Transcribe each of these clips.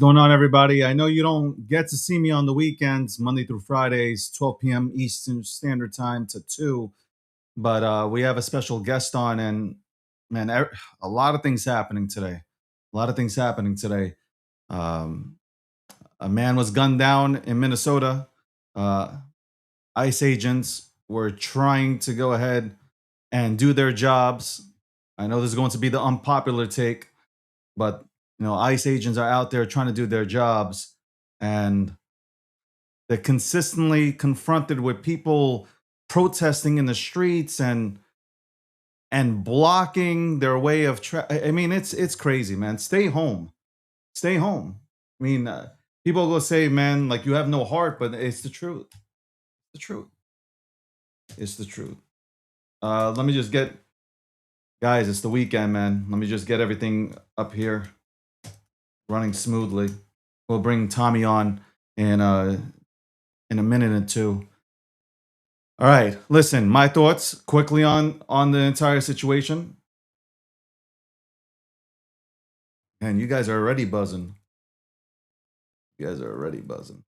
going on, everybody? I know you don't get to see me on the weekends, Monday through Fridays, 12 p.m. Eastern Standard Time to 2. But we have a special guest on, and man, a lot of things happening today. A lot of things happening today. Um, a man was gunned down in Minnesota. Uh, ICE agents were trying to go ahead and do their jobs. I know this is going to be the unpopular take, but ICE agents are out there trying to do their jobs, and they're consistently confronted with people protesting in the streets and blocking their way of I mean, it's crazy, man. Stay home. Stay home. I mean, people will say, man, like, you have no heart, but it's the truth. The truth. It's the truth. Let me just get, guys, it's the weekend, man. Let me just get everything up here running smoothly. We'll bring Tommy on in a minute or two. All right, listen, my thoughts quickly on the entire situation. And you guys are already buzzing. You guys are already buzzing.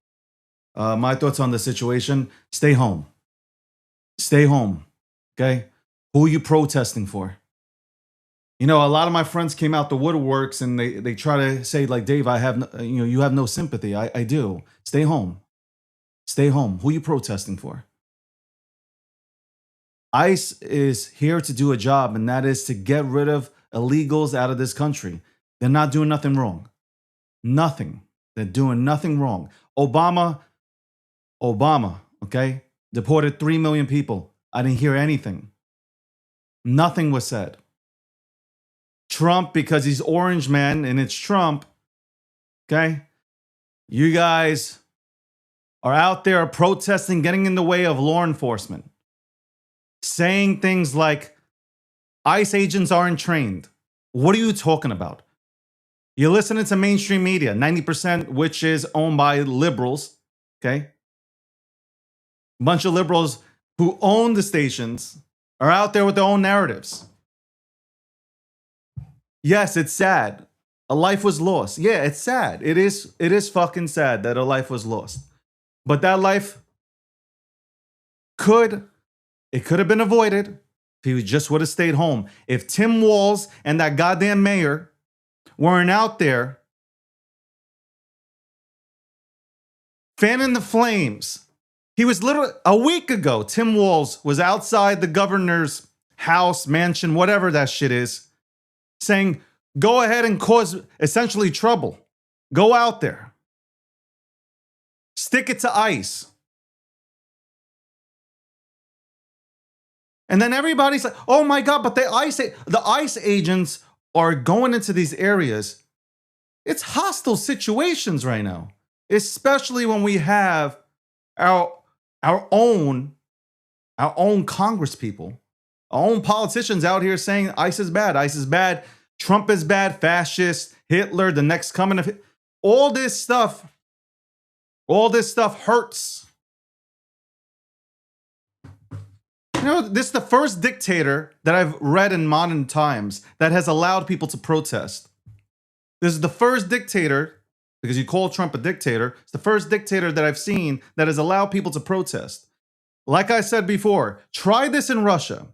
My thoughts on the situation: stay home. Stay home. Okay? Who are you protesting for? A lot of my friends came out the woodworks and they try to say, like, Dave, I have you have no sympathy. I do. Stay home. Stay home. Who are you protesting for? ICE is here to do a job, and that is to get rid of illegals out of this country. They're not doing nothing wrong. Nothing. They're doing nothing wrong. Obama, okay, deported 3 million people. I didn't hear anything. Nothing was said. Trump, because he's orange, man, and it's Trump, okay? You guys are out there protesting, getting in the way of law enforcement, saying things like ICE agents aren't trained. What are you talking about? You're listening to mainstream media, 90%, which is owned by liberals, okay? A bunch of liberals who own the stations are out there with their own narratives. Yes, it's sad. A life was lost. Yeah, it's sad. It is fucking sad that a life was lost. But that life could have been avoided if he just would have stayed home. If Tim Walz and that goddamn mayor weren't out there fanning the flames. He was literally, a week ago, Tim Walz was outside the governor's house, mansion, whatever that shit is, saying, go ahead and cause essentially trouble. Go out there. Stick it to ICE. And then everybody's like, oh my God, but the ICE agents are going into these areas. It's hostile situations right now, especially when we have our own Congress people, our own politicians out here saying ICE is bad. ICE is bad. Trump is bad, fascist, Hitler, the next coming of all this stuff hurts. This is the first dictator that I've read in modern times that has allowed people to protest. This is the first dictator, because you call Trump a dictator, it's the first dictator that I've seen that has allowed people to protest. Like I said before, try this in Russia.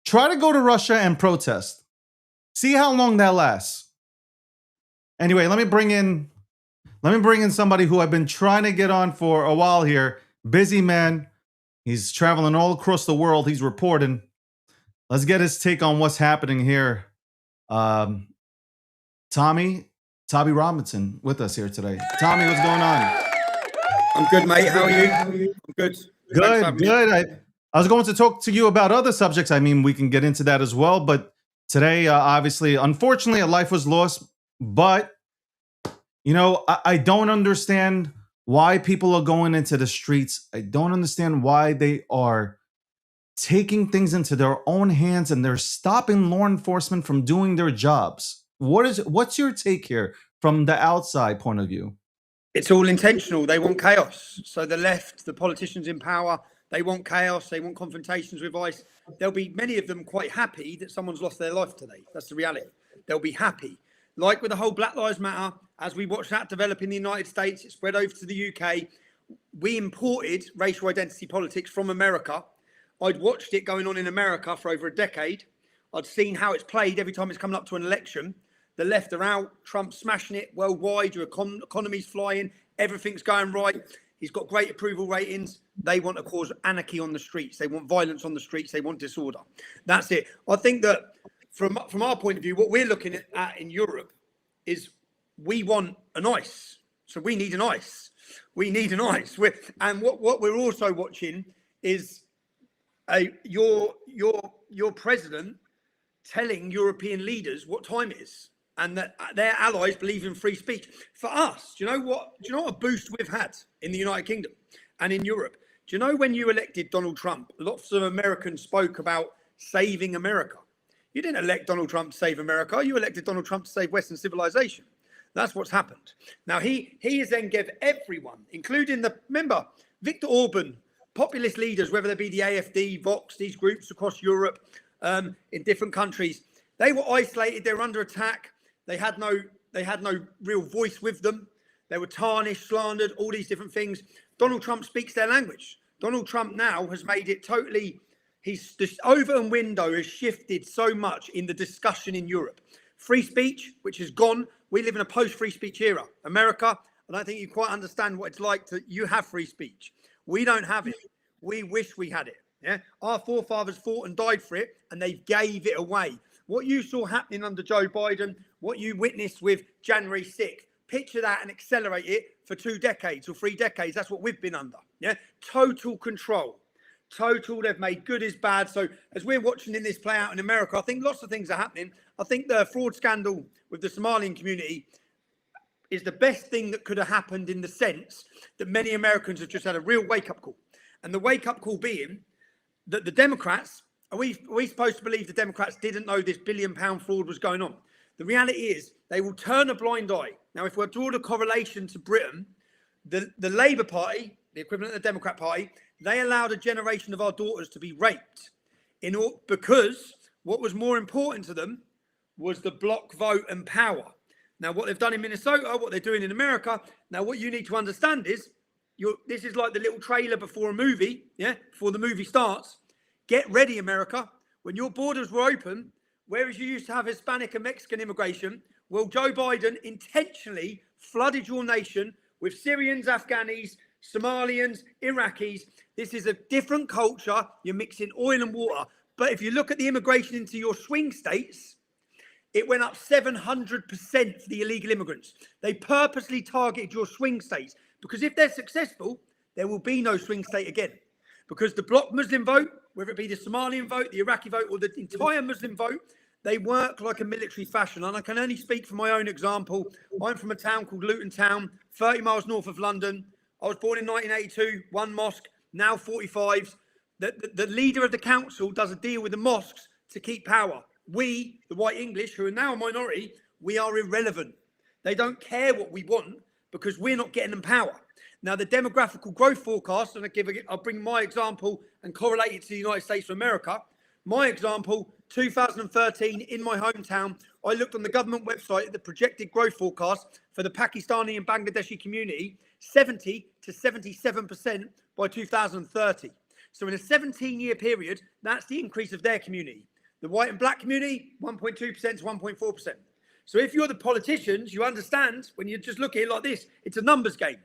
Try to go to Russia and protest. See how long that lasts. Anyway, let me bring in somebody who I've been trying to get on for a while here. Busy man. He's traveling all across the world. He's reporting. Let's get his take on what's happening here. Tommy Robinson with us here today. Tommy, what's going on? I'm good, mate. How are you? I'm good. Good. I was going to talk to you about other subjects. I mean, we can get into that as well. But today, obviously, unfortunately, a life was lost. But, I don't understand why people are going into the streets. I don't understand why they are taking things into their own hands and they're stopping law enforcement from doing their jobs. What's your take here from the outside point of view? It's all intentional. They want chaos. So the left, the politicians in power, they want chaos. They want confrontations with ICE. There'll be many of them quite happy that someone's lost their life today. That's the reality. They'll be happy. like with the whole Black Lives Matter, as we watched that develop in the United States, it spread over to the UK. We imported racial identity politics from America. I'd watched it going on in America for over a decade. I'd seen how it's played every time it's coming up to an election. The left are out, Trump's smashing it worldwide, your economy's flying, everything's going right. He's got great approval ratings. They want to cause anarchy on the streets. They want violence on the streets. They want disorder. That's it. I think that from our point of view, what we're looking at in Europe is we want an ICE. So we need an ICE. We need an ICE. And what we're also watching is your president telling European leaders what time it is, and that their allies believe in free speech. For us, do you know what a boost we've had in the United Kingdom and in Europe? Do you know when you elected Donald Trump, lots of Americans spoke about saving America? You didn't elect Donald Trump to save America. You elected Donald Trump to save Western civilization. That's what's happened. Now, he has then given everyone, including remember, Viktor Orban, populist leaders, whether they be the AfD, Vox, these groups across Europe, in different countries, they were isolated. They were under attack. They had no real voice with them. They were tarnished, slandered, all these different things. Donald Trump speaks their language. Donald Trump now has made it totally, this Overton window has shifted so much in the discussion in Europe. Free speech, which is gone. We live in a post-free speech era. America, I don't think you quite understand what it's like you have free speech. We don't have it. We wish we had it. Yeah, our forefathers fought and died for it, and they gave it away. What you saw happening under Joe Biden, what you witnessed with January 6th, picture that and accelerate it for 2 decades or 3 decades. That's what we've been under. Yeah, total control. Total, they've made good as bad. So as we're watching in this play out in America, I think lots of things are happening. I think the fraud scandal with the Somalian community is the best thing that could have happened, in the sense that many Americans have just had a real wake-up call. And the wake-up call being that the Democrats, are we supposed to believe the Democrats didn't know this £1 billion fraud was going on? The reality is they will turn a blind eye. Now, if we draw the correlation to Britain, the Labour Party, the equivalent of the Democrat Party, they allowed a generation of our daughters to be raped because what was more important to them was the block vote and power. Now, what they've done in Minnesota, what they're doing in America, now what you need to understand is, this is like the little trailer before a movie, yeah, before the movie starts. Get ready, America. When your borders were open, whereas you used to have Hispanic and Mexican immigration, well, Joe Biden intentionally flooded your nation with Syrians, Afghanis, Somalians, Iraqis. This is a different culture. You're mixing oil and water. But if you look at the immigration into your swing states, it went up 700% for the illegal immigrants. They purposely targeted your swing states, because if they're successful, there will be no swing state again. Because the bloc Muslim vote, whether it be the Somalian vote, the Iraqi vote, or the entire Muslim vote, they work like a military fashion. And I can only speak from my own example. I'm from a town called Luton Town, 30 miles north of London. I was born in 1982, one mosque, now 45s. The leader of the council does a deal with the mosques to keep power. We, the white English, who are now a minority, we are irrelevant. They don't care what we want because we're not getting them power. Now, the demographical growth forecast, and I'll bring my example and correlate it to the United States of America. My example, 2013, in my hometown, I looked on the government website at the projected growth forecast for the Pakistani and Bangladeshi community, 70 to 77% by 2030. So in a 17-year period, that's the increase of their community. The white and black community, 1.2% to 1.4%. So if you're the politicians, you understand when you just look at it like this, it's a numbers game.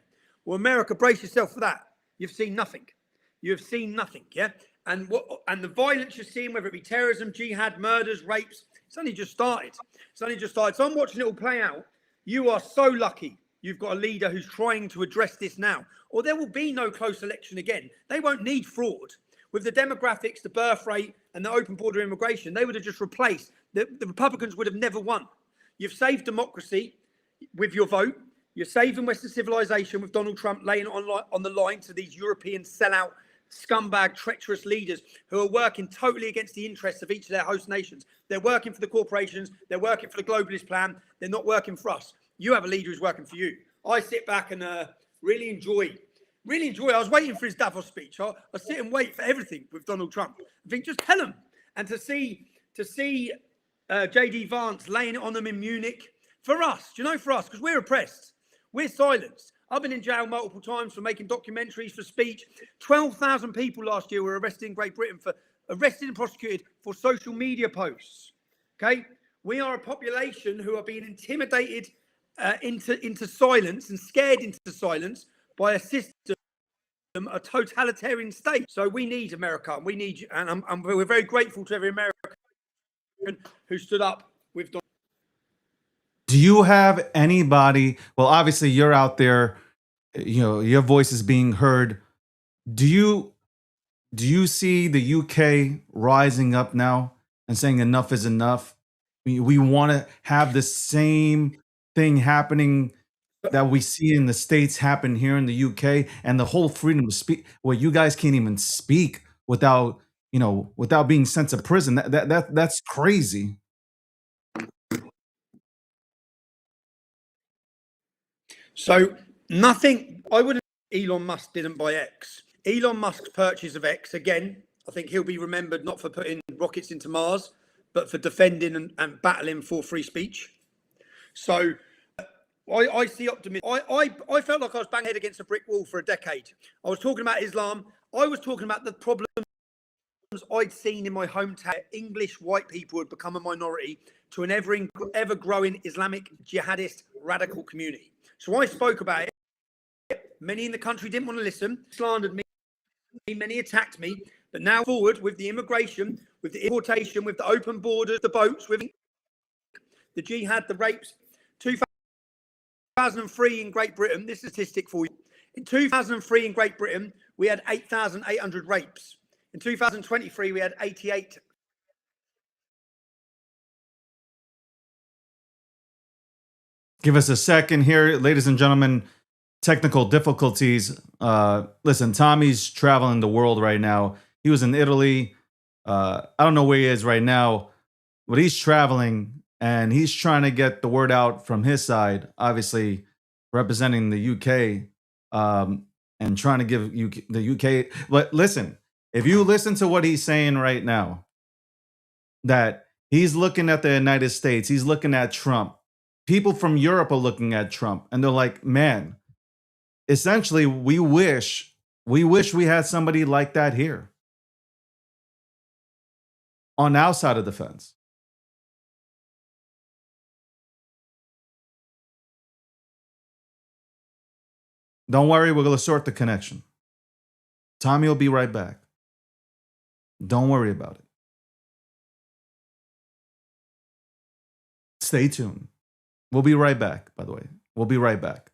Well, America, brace yourself for that. You've seen nothing. You have seen nothing, yeah? And the violence you're seeing, whether it be terrorism, jihad, murders, rapes, it's only just started. It's only just started. So I'm watching it all play out. You are so lucky you've got a leader who's trying to address this now, or there will be no close election again. They won't need fraud. With the demographics, the birth rate, and the open border immigration, they would have just replaced. The Republicans would have never won. You've saved democracy with your vote. You're saving Western civilization with Donald Trump laying it on the line to these European sellout, scumbag, treacherous leaders who are working totally against the interests of each of their host nations. They're working for the corporations. They're working for the globalist plan. They're not working for us. You have a leader who's working for you. I sit back and really enjoy. I was waiting for his Davos speech. I sit and wait for everything with Donald Trump. I think just tell him. And to see J.D. Vance laying it on them in Munich, For us, do you know, for us, because we're oppressed, we're silenced. I've been in jail multiple times for making documentaries, for speech. 12,000 people last year were arrested in Great Britain arrested and prosecuted for social media posts. Okay, we are a population who are being intimidated into silence and scared into silence by a system, a totalitarian state. So we need America, and we need, and we're very grateful to every American who stood up with Donald. Do you have anybody? Well, obviously you're out there, you know, your voice is being heard. Do you see the UK rising up now and saying enough is enough? We want to have the same thing happening that we see in the States happen here in the UK, and the whole freedom to speak, where you guys can't even speak without, you know, without being sent to prison. That's crazy. So nothing, I wouldn't, Elon Musk didn't buy X. Elon Musk's purchase of X, again, I think he'll be remembered not for putting rockets into Mars, but for defending and battling for free speech. So I see optimism. I felt like I was banging head against a brick wall for a decade. I was talking about Islam. I was talking about the problems I'd seen in my hometown. English white people had become a minority to an ever growing Islamic jihadist radical community. So I spoke about it. Many in the country didn't want to listen, slandered me, many attacked me. But now forward with the immigration, with the importation, with the open borders, the boats, with the jihad, the rapes. 2003 in Great Britain, this is a statistic for you. In 2003 in Great Britain, we had 8,800 rapes. In 2023, we had 88. Give us a second here, ladies and gentlemen. Technical difficulties. Listen, Tommy's traveling the world right now. He was in Italy. I don't know where he is right now, but he's traveling and he's trying to get the word out from his side, obviously representing the UK, and trying to give the UK. But listen, if you listen to what he's saying right now, that he's looking at the United States, he's looking at Trump. People from Europe are looking at Trump and they're like, man, essentially, we wish we had somebody like that here on our side of the fence. Don't worry, we're going to sort the connection. Tommy will be right back. Don't worry about it. Stay tuned. We'll be right back, by the way. We'll be right back.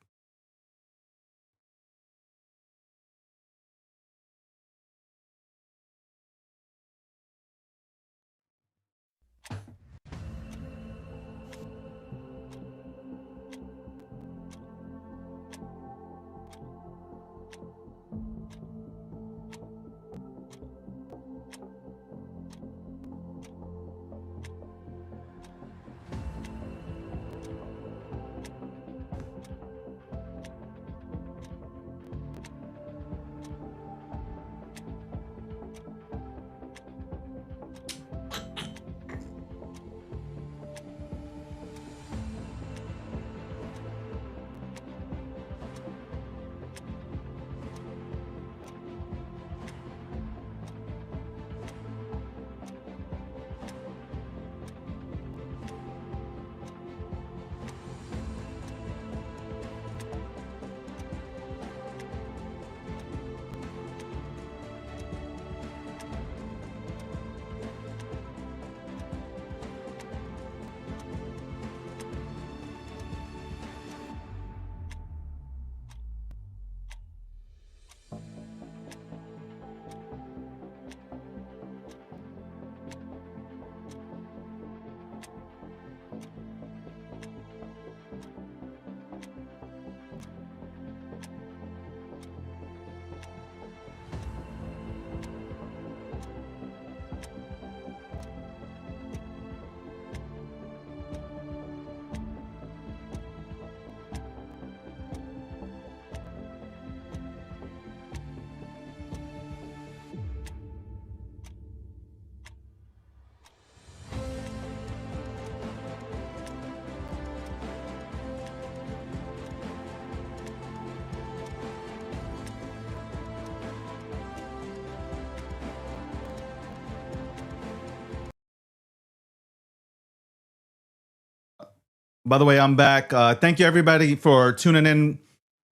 By the way, I'm back. Thank you everybody for tuning in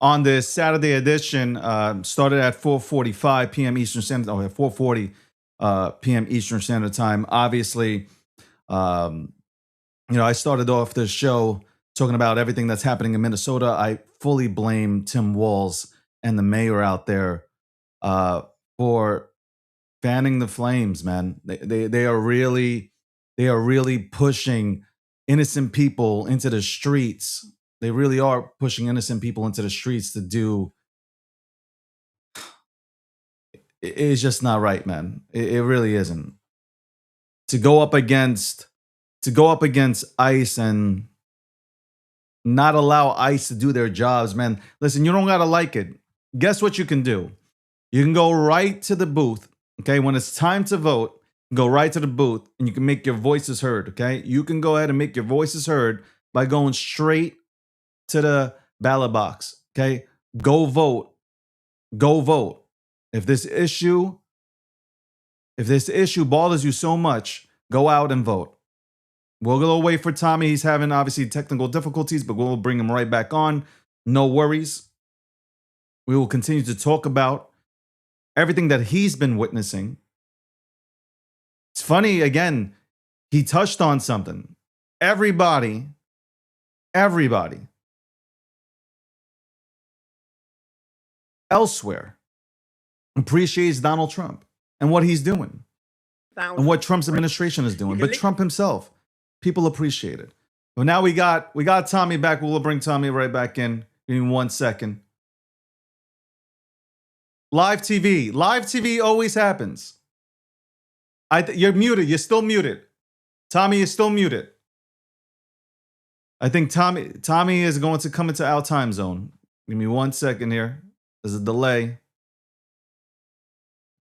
on this Saturday edition. Started at 4:45 p.m. Eastern Standard. Oh, at 4:40 p.m. Eastern Standard Time. Obviously, I started off this show talking about everything that's happening in Minnesota. I fully blame Tim Walz and the mayor out there for fanning the flames, man. They are really pushing innocent people into the streets. They really are pushing innocent people into the streets to do. It's just not right, man. It really isn't. To go up against ICE and not allow ICE to do their jobs, man. Listen, you don't gotta like it. Guess what you can do? You can go right to the booth. Okay, when it's time to vote, go right to the booth and you can make your voices heard. Okay, you can go ahead and make your voices heard by going straight to the ballot box. Okay, go vote. Go vote. If this issue bothers you so much, go out and vote. We'll go wait for Tommy. He's having obviously technical difficulties, but we'll bring him right back on. No worries. We will continue to talk about everything that he's been witnessing. It's funny, again, he touched on something. Everybody elsewhere appreciates Donald Trump and what he's doing and what Trump's administration is doing. But Trump himself, people appreciate it. But now we got Tommy back. We'll bring Tommy right back in. Give me 1 second. Live TV always happens. You're muted. You're still muted. Tommy is still muted. I think Tommy is going to come into our time zone. Give me 1 second here. There's a delay.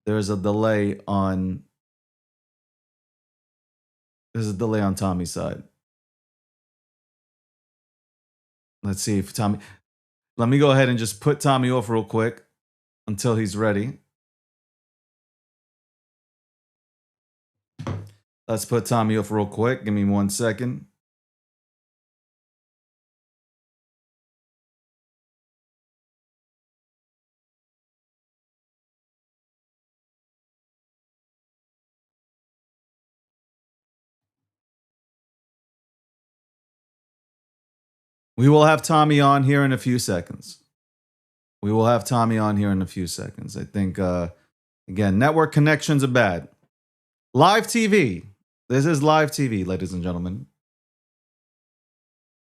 There's a delay on Tommy's side. Let's see if Tommy. Let me go ahead and just put Tommy off real quick until he's ready. Let's put Tommy off real quick. Give me 1 second. We will have Tommy on here in a few seconds. I think, again, network connections are bad. Live TV. This is live TV, ladies and gentlemen.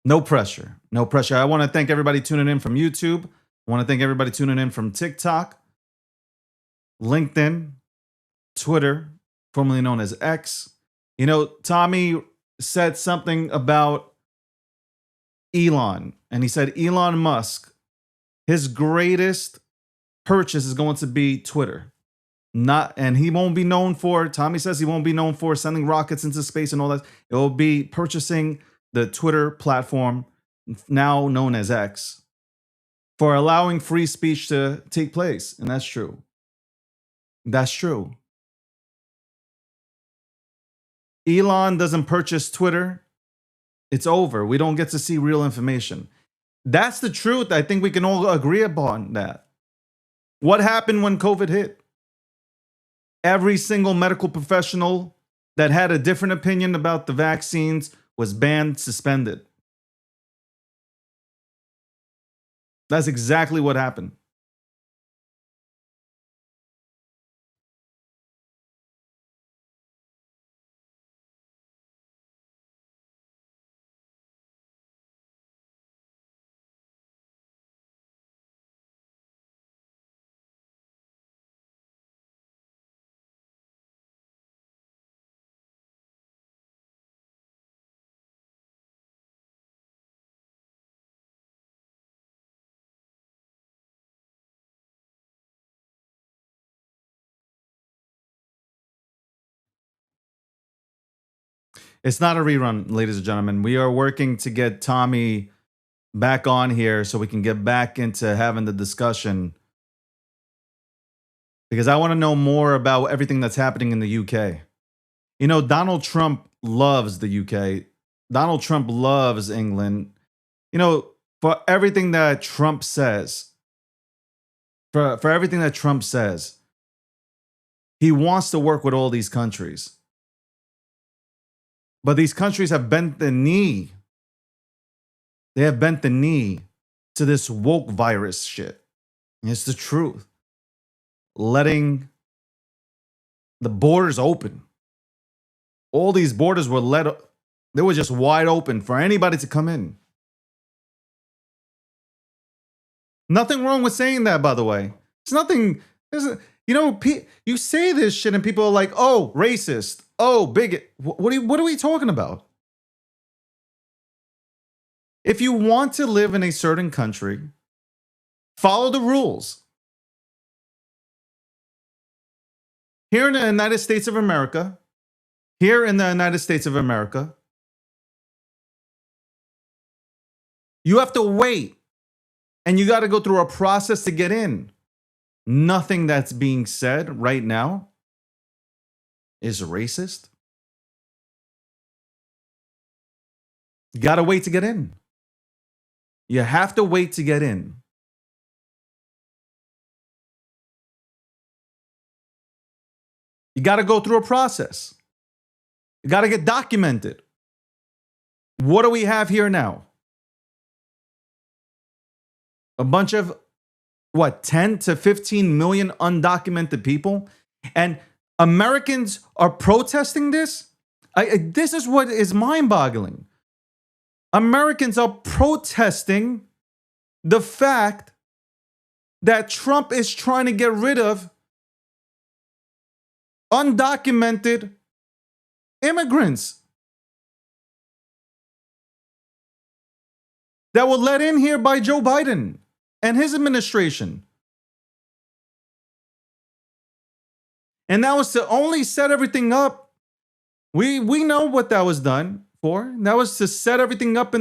No pressure. I want to thank everybody tuning in from YouTube. I want to thank everybody tuning in from TikTok, LinkedIn, Twitter, formerly known as X. You know, Tommy said something about Elon, and he said Elon Musk, his greatest purchase is going to be Twitter. And he won't be known for, Tommy says he won't be known for sending rockets into space and all that. It will be purchasing the Twitter platform, now known as X, for allowing free speech to take place. And that's true. Elon doesn't purchase Twitter. It's over. We don't get to see real information. That's the truth. I think we can all agree upon that. What happened when COVID hit? Every single medical professional that had a different opinion about the vaccines was banned, suspended. That's exactly what happened. It's not a rerun, ladies and gentlemen. We are working to get Tommy back on here so we can get back into having the discussion, because I want to know more about everything that's happening in the UK. You know, Donald Trump loves the UK. Donald Trump loves England. You know, for everything that Trump says, for everything that Trump says, he wants to work with all these countries. But these countries have bent the knee. They have bent the knee to this woke virus shit. And it's the truth. Letting the borders open. All these borders were they were just wide open for anybody to come in. Nothing wrong with saying that, by the way. It's nothing. You know, you say this shit and people are like, oh, racist. Oh, bigot. What are we talking about? If you want to live in a certain country, follow the rules. Here in the United States of America, you have to wait and you got to go through a process to get in. Nothing that's being said right now is racist. You got to wait to get in. You have to wait to get in. You got to go through a process. You got to get documented. What do we have here now? A bunch of, 10 to 15 million undocumented people? And Americans are protesting this? This is what is mind-boggling. Americans are protesting the fact that Trump is trying to get rid of undocumented immigrants that were let in here by Joe Biden and his administration. And that was to only set everything up. We know what that was done for. That was to set everything up for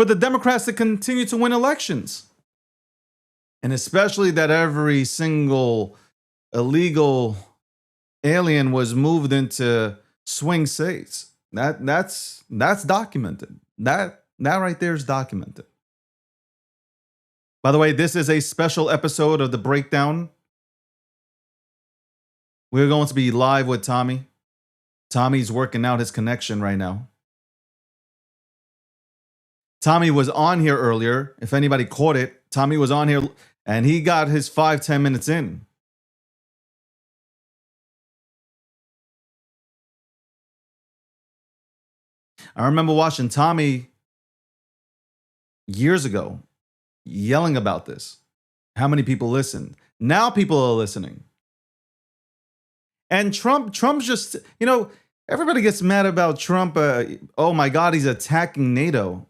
the Democrats to continue to win elections. And especially that every single illegal alien was moved into swing states. That's documented. That right there is documented. By the way, this is a special episode of The Breakdown. We're going to be live with Tommy. Tommy's working out his connection right now. Tommy was on here earlier. If anybody caught it, Tommy was on here and he got his 5-10 minutes in. I remember watching Tommy years ago yelling about this. How many people listened? Now people are listening. And Trump's just, everybody gets mad about Trump. Oh my God, he's attacking NATO.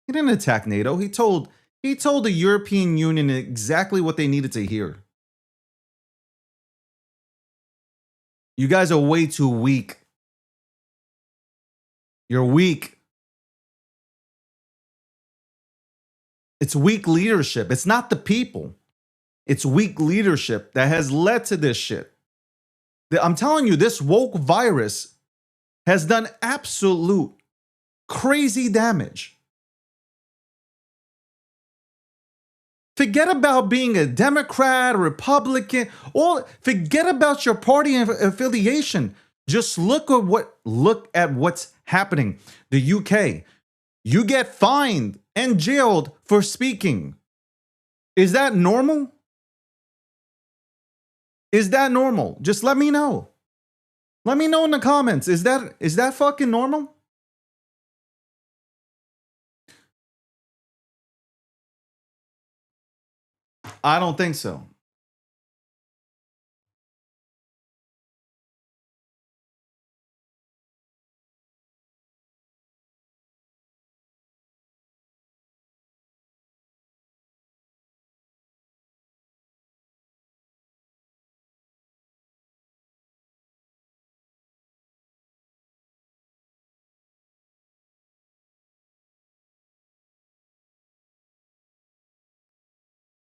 He didn't attack NATO. He told the European Union exactly what they needed to hear. You guys are way too weak. You're weak. It's weak leadership. It's not the people. It's weak leadership that has led to this shit. I'm telling you, this woke virus has done absolute crazy damage. Forget about being a Democrat, a Republican, or forget about your party affiliation. Just look at what's happening. The UK, you get fined and jailed for speaking. Is that normal? Is that normal? Just let me know. Let me know in the comments. Is that fucking normal? I don't think so.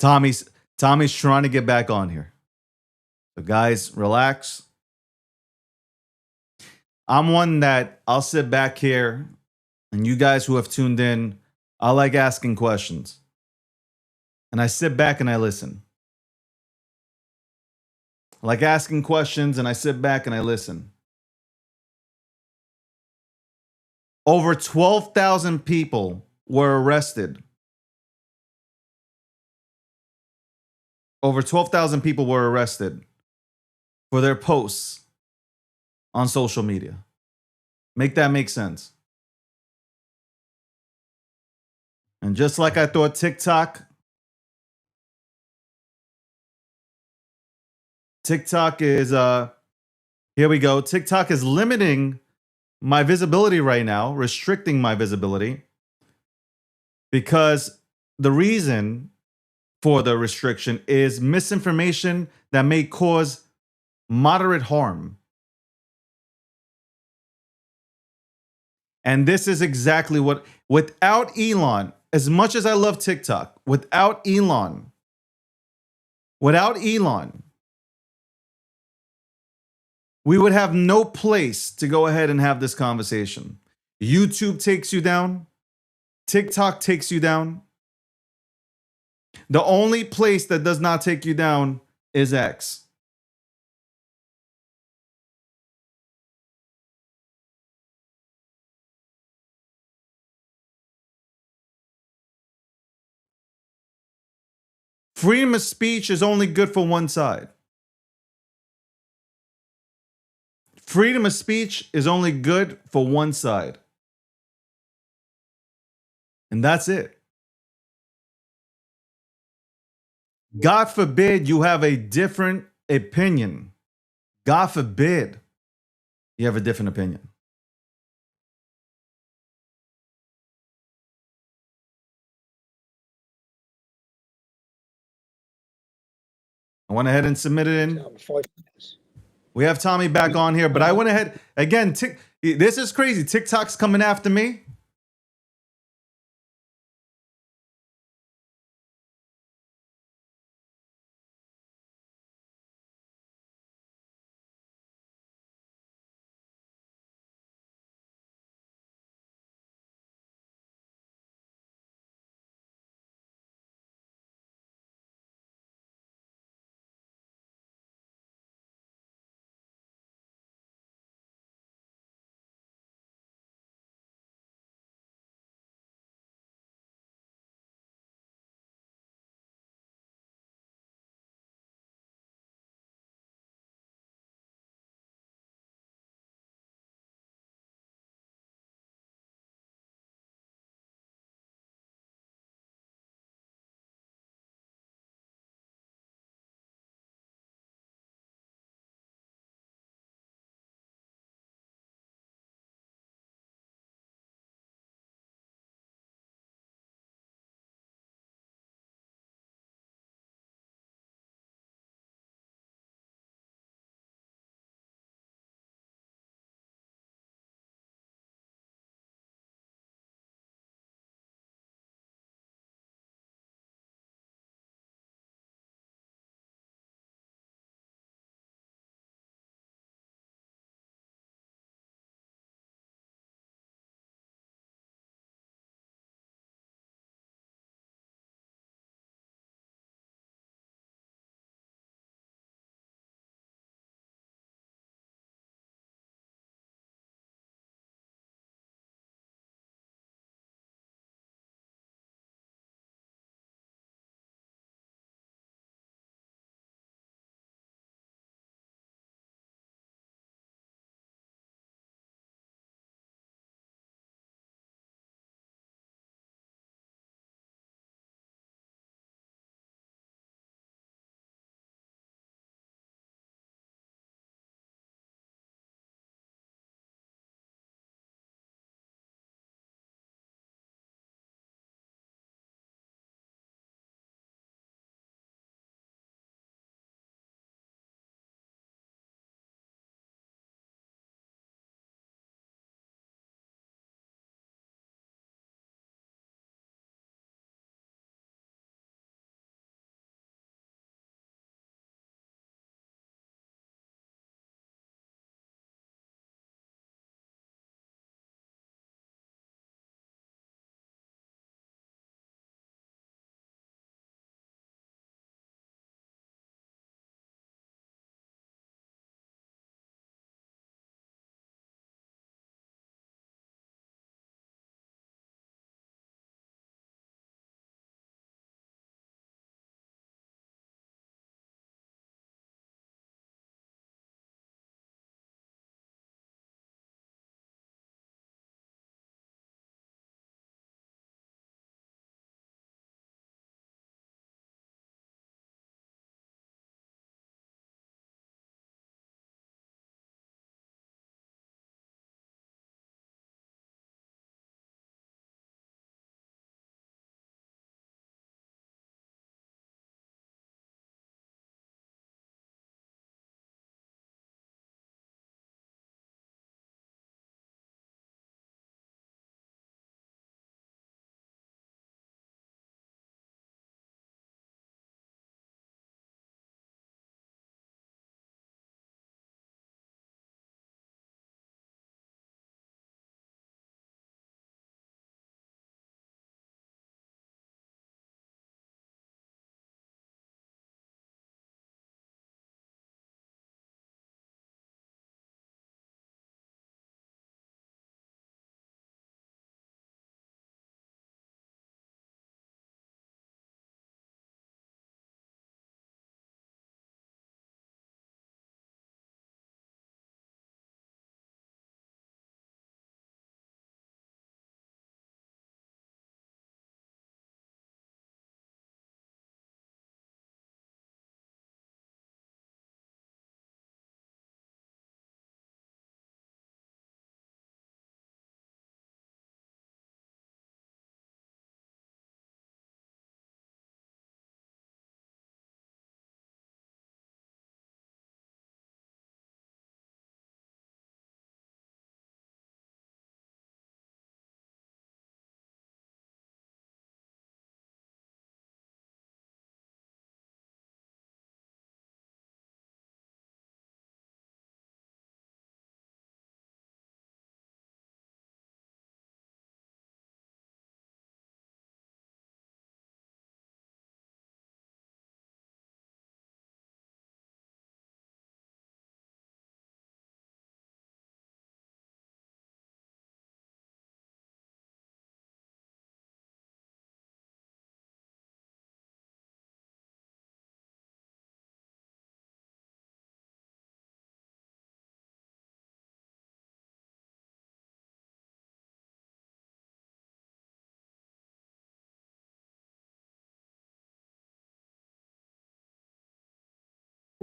Tommy's trying to get back on here. So guys, relax. I'm one that I'll sit back here, and you guys who have tuned in, I like asking questions. And I sit back and I listen. I like asking questions and I sit back and I listen. Over 12,000 people were arrested. Over 12,000 people were arrested for their posts on social media. Make that make sense. And just like I thought TikTok is here we go. TikTok is limiting my visibility right now, restricting my visibility, because the reason for the restriction is misinformation that may cause moderate harm. And this is exactly what, without Elon, as much as I love TikTok, without Elon, we would have no place to go ahead and have this conversation. YouTube takes you down. TikTok takes you down. The only place that does not take you down is X. Freedom of speech is only good for one side. Freedom of speech is only good for one side. And that's it. God forbid you have a different opinion. God forbid you have a different opinion. I went ahead and submitted in. 5 minutes. We have Tommy back on here, but I went ahead again. This is crazy. TikTok's coming after me.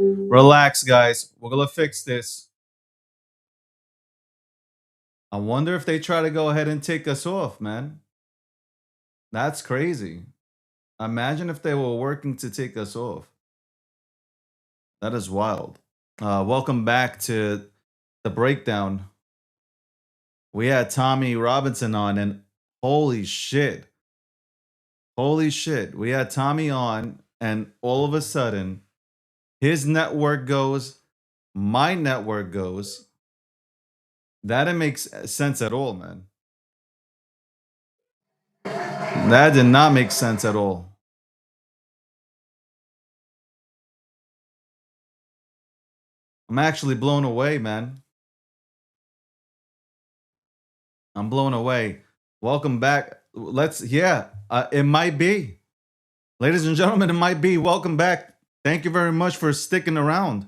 Relax, guys. We're gonna fix this. I wonder if they try to go ahead and take us off, man. That's crazy. Imagine if they were working to take us off. That is wild. Welcome back to the breakdown. We had Tommy Robinson on, and holy shit. Holy shit. We had Tommy on, and all of a sudden, his network goes, my network goes. That didn't make sense at all, man. That did not make sense at all. I'm actually blown away, man. I'm blown away. Welcome back. It might be. Ladies and gentlemen, it might be. Welcome back. Thank you very much for sticking around.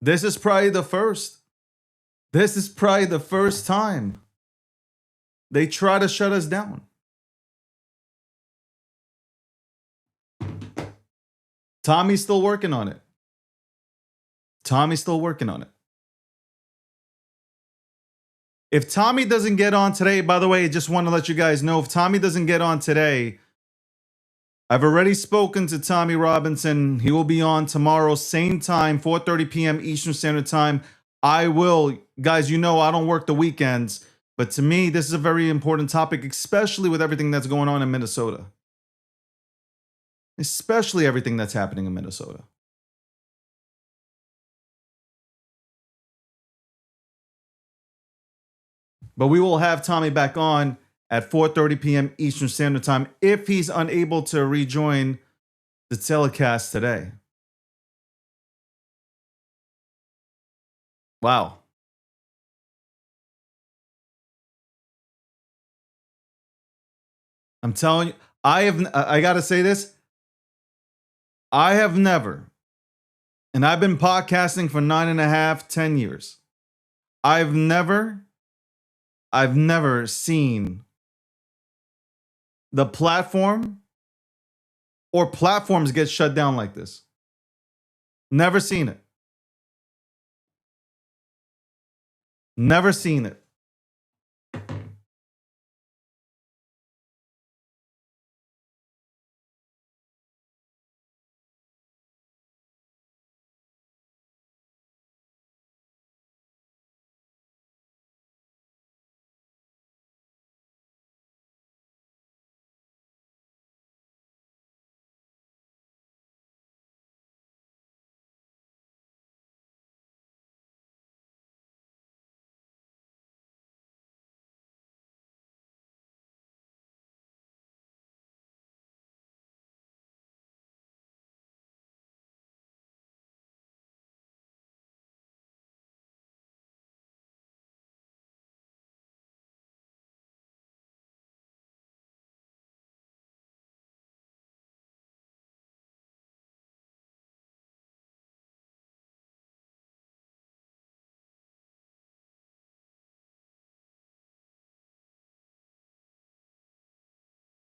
This is probably the first. This is probably the first time they try to shut us down. Tommy's still working on it. Tommy's still working on it. If Tommy doesn't get on today, by the way, just want to let you guys know, if Tommy doesn't get on today, I've already spoken to Tommy Robinson. He will be on tomorrow, same time, 4:30 p.m. Eastern Standard Time. I will, guys, you know I don't work the weekends, but to me, this is a very important topic, especially with everything that's going on in Minnesota. Especially everything that's happening in Minnesota. But we will have Tommy back on at 4:30 p.m. Eastern Standard Time if he's unable to rejoin the telecast today. Wow. I'm telling you, I got to say this. I have never, and I've been podcasting for 9.5, 10 years. I've never seen the platform or platforms get shut down like this. Never seen it. Never seen it.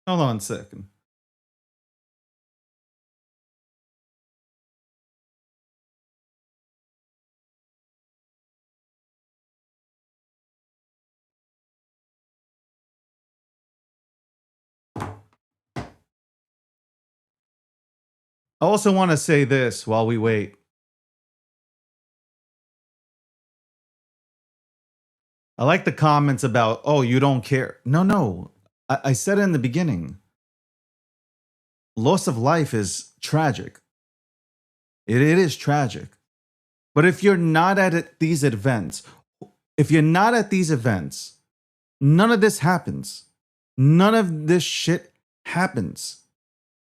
Hold on a second. I also want to say this while we wait. I like the comments about, oh, you don't care. No. I said it in the beginning. Loss of life is tragic. It is tragic. But if you're not at these events, none of this happens. None of this shit happens.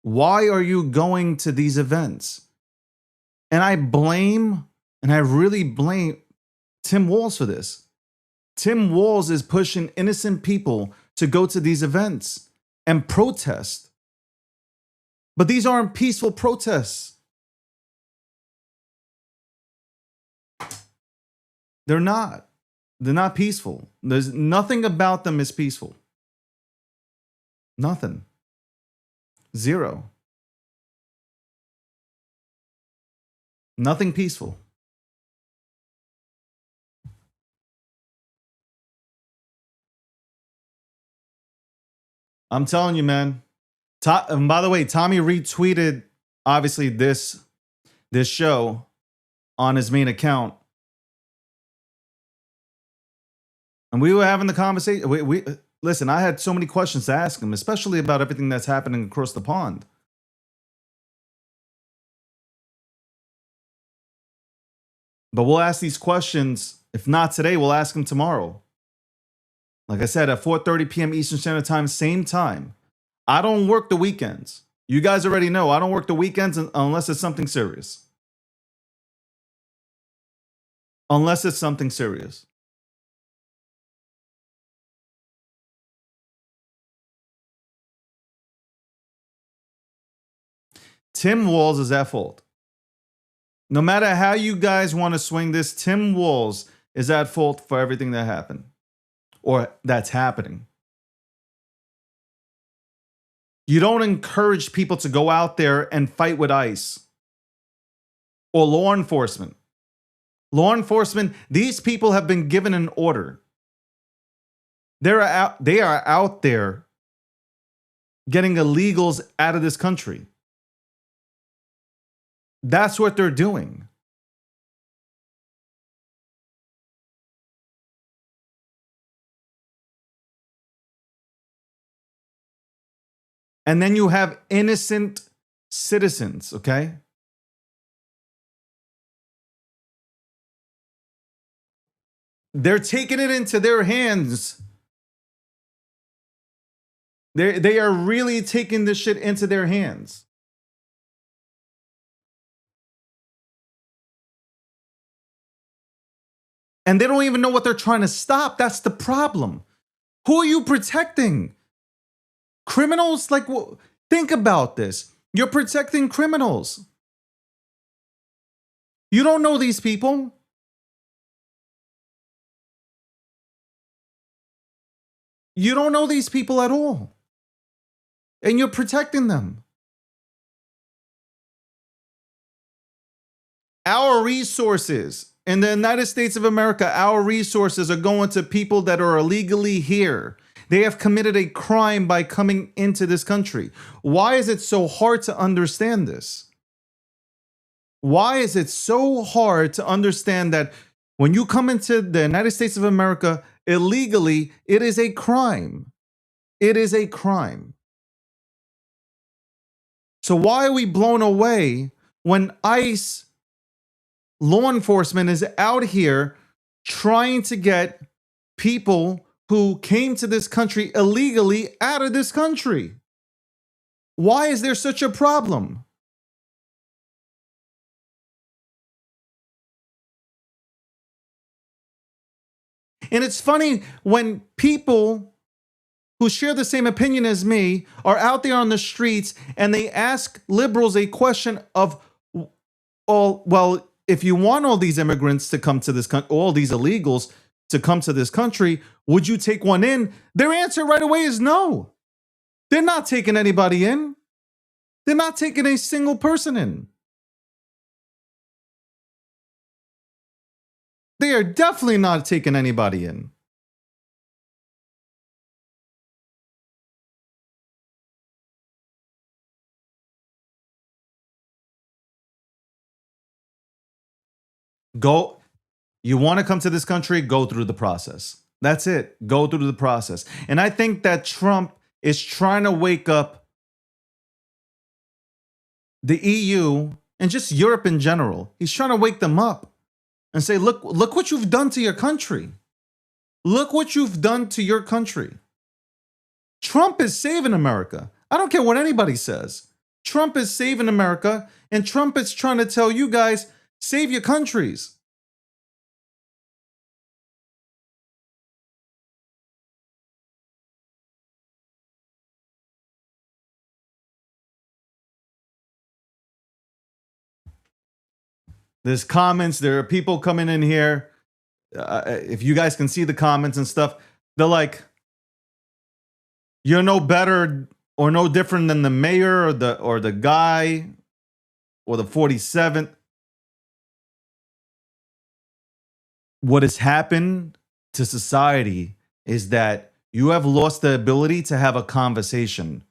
Why are you going to these events? And I really blame Tim Walz for this. Tim Walz is pushing innocent people to go to these events and protest. But these aren't peaceful protests. They're not. They're not peaceful. There's nothing about them is peaceful. Nothing. Zero. Nothing peaceful. I'm telling you, man. And by the way, Tommy retweeted obviously this show on his main account, and we were having the conversation. We listen. I had so many questions to ask him, especially about everything that's happening across the pond. But we'll ask these questions. If not today, we'll ask him tomorrow. Like I said, at 4:30 p.m. Eastern Standard Time, same time. I don't work the weekends. You guys already know I don't work the weekends unless it's something serious. Unless it's something serious. Tim Walz is at fault. No matter how you guys want to swing this, Tim Walz is at fault for everything that happened or that's happening. You don't encourage people to go out there and fight with ICE or law enforcement. Law enforcement, these people have been given an order. They are out there getting illegals out of this country. That's what they're doing. And then you have innocent citizens, okay? They're taking it into their hands. They are really taking this shit into their hands. And they don't even know what they're trying to stop. That's the problem. Who are you protecting? Criminals? Like, think about this. You're protecting criminals. You don't know these people. You don't know these people at all. And you're protecting them. Our resources in the United States of America, our resources are going to people that are illegally here. They have committed a crime by coming into this country. Why is it so hard to understand this? Why is it so hard to understand that when you come into the United States of America illegally, it is a crime? It is a crime. So why are we blown away when ICE law enforcement is out here trying to get people who came to this country illegally out of this country? Why is there such a problem? And it's funny when people who share the same opinion as me are out there on the streets and they ask liberals a question of, well, if you want all these immigrants to come to this country, all these illegals to come to this country, would you take one in? Their answer right away is no. They're not taking anybody in. They're not taking a single person in. They are definitely not taking anybody in. Go. You want to come to this country? Go through the process. That's it. Go through the process. And I think that Trump is trying to wake up the EU and just Europe in general. He's trying to wake them up and say, look what you've done to your country. Look what you've done to your country. Trump is saving America. I don't care what anybody says. Trump is saving America, and Trump is trying to tell you guys, save your countries. There's comments. There are people coming in here. If you guys can see the comments and stuff, they're like, you're no better or no different than the mayor or the guy or the 47th. what has happened to society is that you have lost the ability to have a conversation.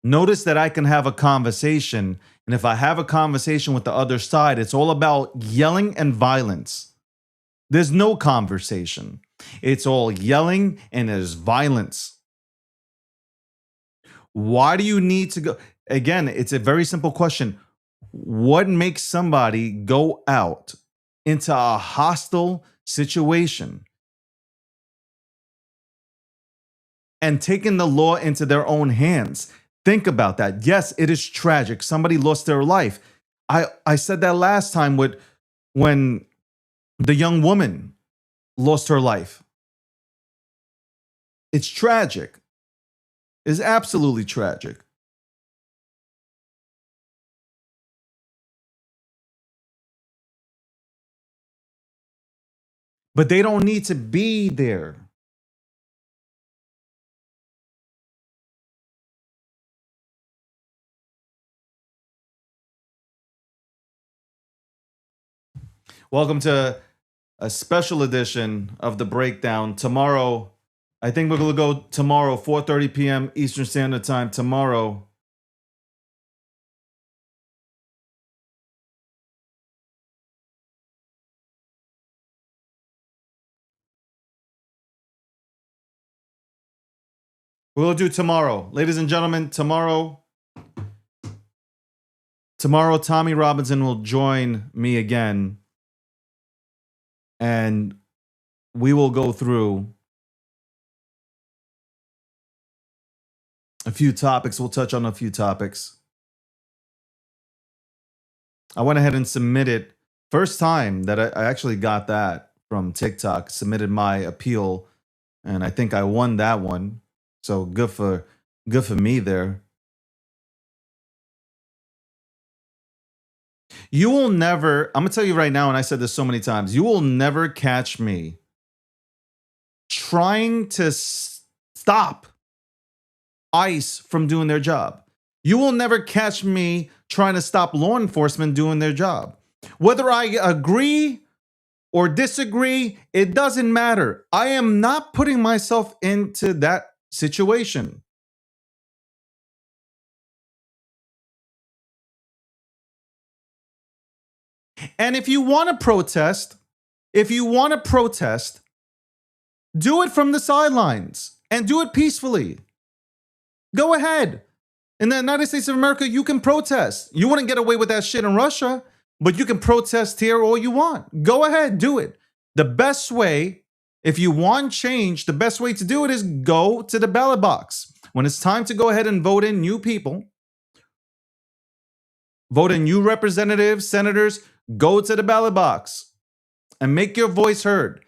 Notice that I can have a conversation, and if I have a conversation with the other side, it's all about yelling and violence. There's no conversation. It's all yelling and there's violence. Why do you need to go? Again, it's a very simple question. What makes somebody go out into a hostile situation and taking the law into their own hands? Think about that. Yes, it is tragic. Somebody lost their life. I said that last time with when the young woman lost her life. It's tragic. It's absolutely tragic. But they don't need to be there. Welcome to a special edition of the breakdown. Tomorrow, I think we're going to go tomorrow, 4:30 p.m. Eastern Standard Time. Tomorrow. We'll do tomorrow. Ladies and gentlemen, tomorrow, Tommy Robinson will join me again. And we will go through a few topics. We'll touch on a few topics. I went ahead and submitted, first time that I actually got that from TikTok, submitted my appeal, and I think I won that one. So good for me there. You will never, I'm gonna tell you right now, and I said this so many times, you will never catch me trying to stop ICE from doing their job. You will never catch me trying to stop law enforcement doing their job. Whether I agree or disagree, it doesn't matter. I am not putting myself into that situation. And if you want to protest, do it from the sidelines and do it peacefully. Go ahead. In the United States of America, you can protest. You wouldn't get away with that shit in Russia, but you can protest here all you want. Go ahead, do it. The best way, if you want change, the best way to do it is go to the ballot box. When it's time to go ahead and vote in new people, vote in new representatives, senators, go to the ballot box and make your voice heard.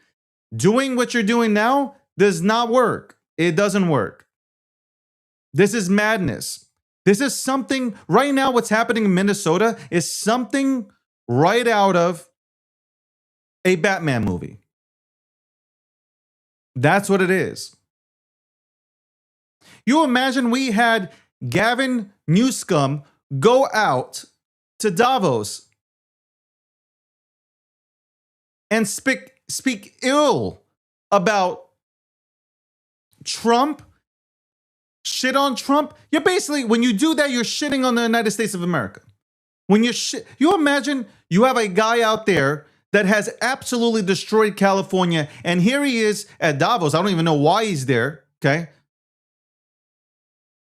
Doing what you're doing now does not work. It doesn't work. This is madness. This is something, right now what's happening in Minnesota is something right out of a Batman movie. That's what it is. You imagine we had Gavin Newsom go out to Davos and speak ill about Trump, shit on Trump. You're basically, when you do that, you're shitting on the United States of America. When you imagine you have a guy out there that has absolutely destroyed California, and here he is at Davos. I don't even know why he's there, okay?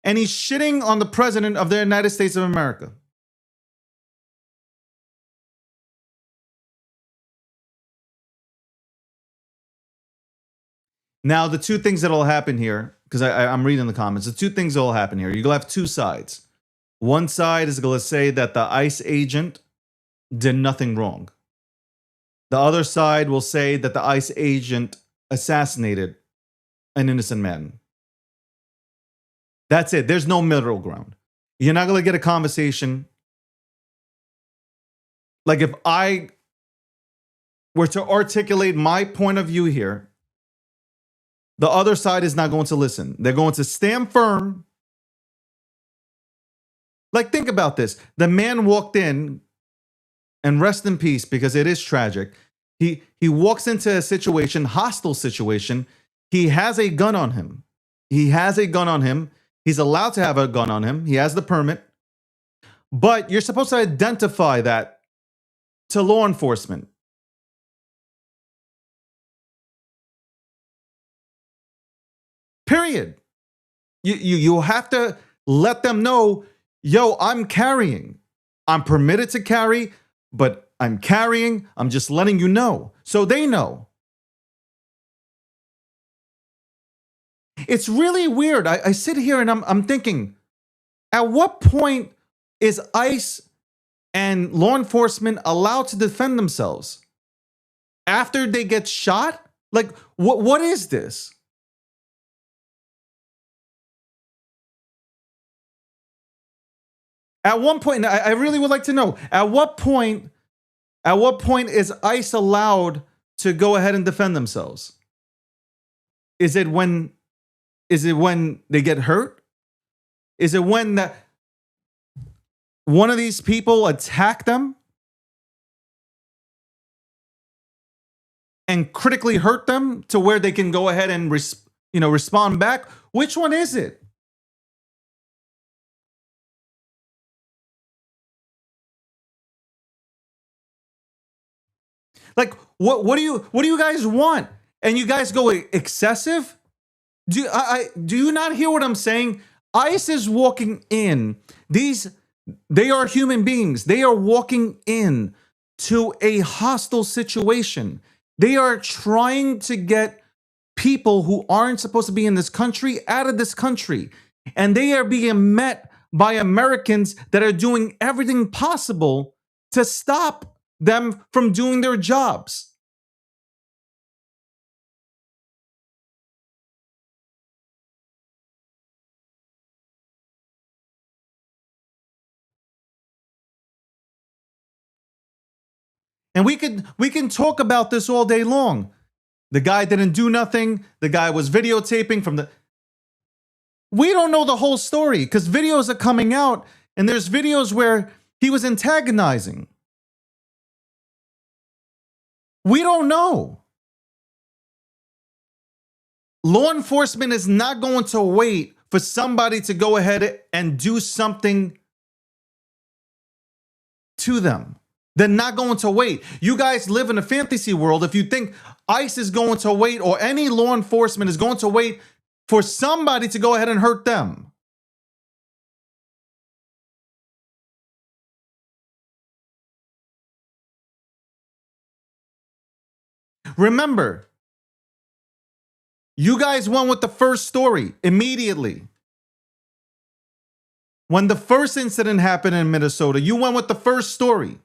And he's shitting on the president of the United States of America. Now, the two things that'll happen here, because I'm reading the comments, the two things that'll happen here, you'll have two sides. One side is going to say that the ICE agent did nothing wrong. The other side will say that the ICE agent assassinated an innocent man. That's it. There's no middle ground. You're not going to get a conversation. Like if I were to articulate my point of view here, the other side is not going to listen. They're going to stand firm. Like, think about this. The man walked in, and rest in peace, because it is tragic. He walks into a situation, hostile situation. He has a gun on him. He has a gun on him. He's allowed to have a gun on him. He has the permit. But you're supposed to identify that to law enforcement. Period. You have to let them know, yo, I'm carrying. I'm permitted to carry, but I'm carrying. I'm just letting you know. So they know. It's really weird. I sit here and I'm thinking, at what point is ICE and law enforcement allowed to defend themselves? After they get shot? Like, what is this? At one point, I really would like to know, at what point is ICE allowed to go ahead and defend themselves? Is it when they get hurt? Is it when one of these people attack them and critically hurt them to where they can go ahead and respond back? Which one is it? Like, what do you guys want? And you guys go excessive? Do you not hear what I'm saying? ICE is walking in. They are human beings. They are walking in to a hostile situation. They are trying to get people who aren't supposed to be in this country out of this country. And they are being met by Americans that are doing everything possible to stop them from doing their jobs. And we can talk about this all day long. The guy didn't do nothing. The guy was videotaping from the. We don't know the whole story because videos are coming out, and there's videos where he was antagonizing. We don't know. Law enforcement is not going to wait for somebody to go ahead and do something to them. They're not going to wait. You guys live in a fantasy world if you think ICE is going to wait or any law enforcement is going to wait for somebody to go ahead and hurt them. Remember, you guys went with the first story immediately. When the first incident happened in Minnesota, you went with the first story.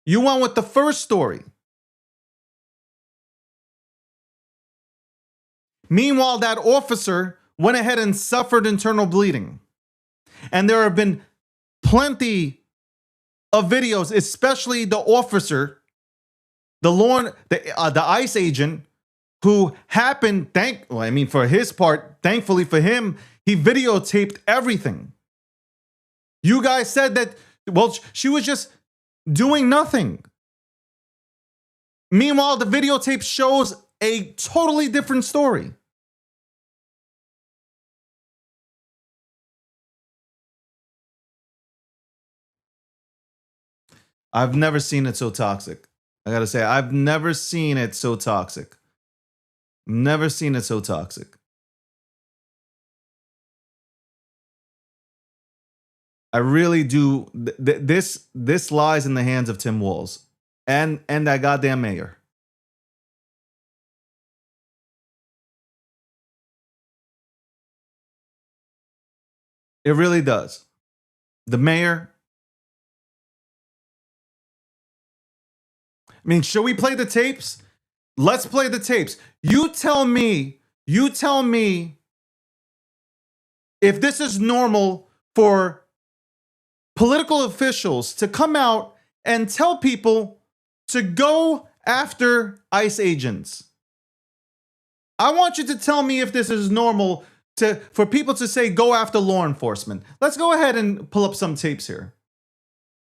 You went with the first story. Meanwhile, that officer went ahead and suffered internal bleeding. And there have been plenty of videos, especially the officer, the ICE agent, who happened, for his part, thankfully for him, he videotaped everything. You guys said that, well, she was just doing nothing. Meanwhile, the videotape shows a totally different story. I've never seen it so toxic. I gotta say, I've never seen it so toxic. Never seen it so toxic. I really do. This lies in the hands of Tim Walz and that goddamn mayor. It really does. The mayor. I mean, should we play the tapes? Let's play the tapes. You tell me if this is normal for political officials to come out and tell people to go after ICE agents. I want you to tell me if this is normal for people to say go after law enforcement. Let's go ahead and pull up some tapes here.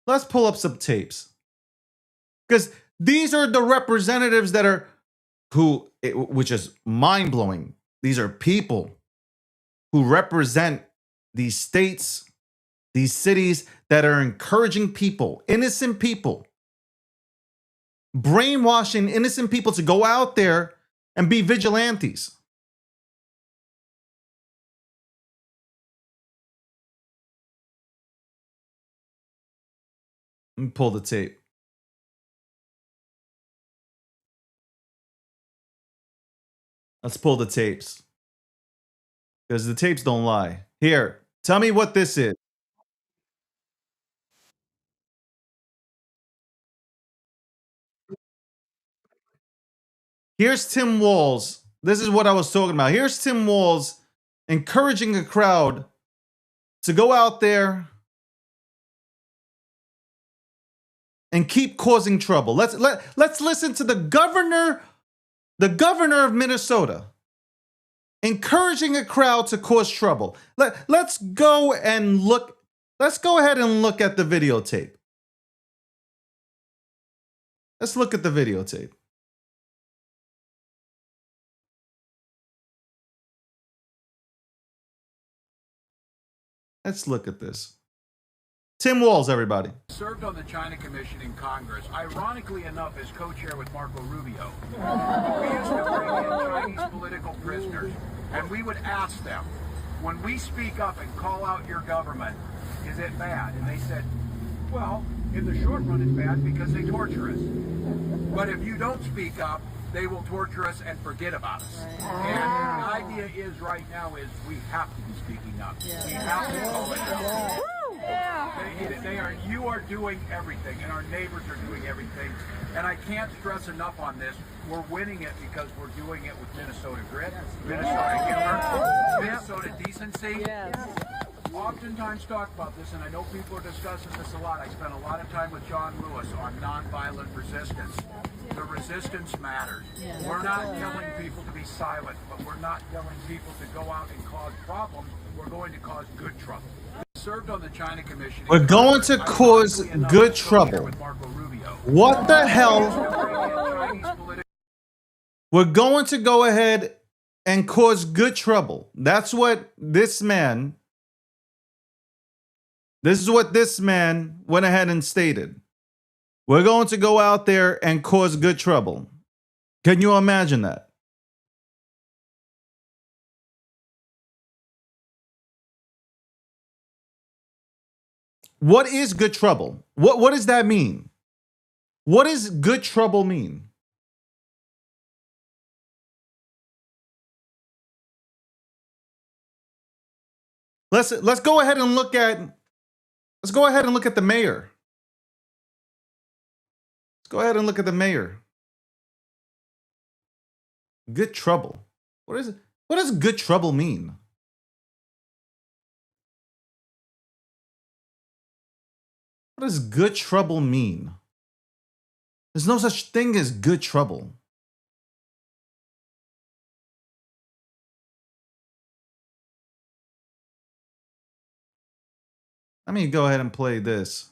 Let's pull up some tapes. Because These are the representatives that are which is mind blowing. These are people who represent these states, these cities that are encouraging people, innocent people, brainwashing innocent people to go out there and be vigilantes. Let me pull the tape. Let's pull the tapes. Because the tapes don't lie. Here, tell me what this is. Here's Tim Walz. This is what I was talking about. Here's Tim Walz encouraging a crowd to go out there and keep causing trouble. Let's listen to the governor of Minnesota encouraging a crowd to cause trouble. Let's go ahead and look at the videotape. Let's look at the videotape. Let's look at this. Tim Walz, everybody. Served on the China Commission in Congress, ironically enough, as co-chair with Marco Rubio. We used to bring in Chinese political prisoners, and we would ask them, when we speak up and call out your government, is it bad? And they said, well, in the short run, it's bad because they torture us. But if you don't speak up, they will torture us and forget about us. And the idea is right now is we have to be speaking up. We have to call it out. You are doing everything, and our neighbors are doing everything. And I can't stress enough on this. We're winning it because we're doing it with Minnesota grit, Minnesota humor, Minnesota decency. Oftentimes talk about this, and I know people are discussing this a lot. I spent a lot of time with John Lewis on nonviolent resistance. The resistance matters. We're not telling people to be silent, but we're not telling people to go out and cause problems. We're going to cause good trouble. Served on the China Commission. We're going to cause good trouble. What the hell? We're going to go ahead and cause good trouble. That's what this man went ahead and stated. We're going to go out there and cause good trouble. Can you imagine that? What is good trouble? What does that mean? What does good trouble mean? Let's go ahead and look at the mayor. Let's go ahead and look at the mayor. Good trouble. What is it? What does good trouble mean? What does good trouble mean? There's no such thing as good trouble. Let me go ahead and play this.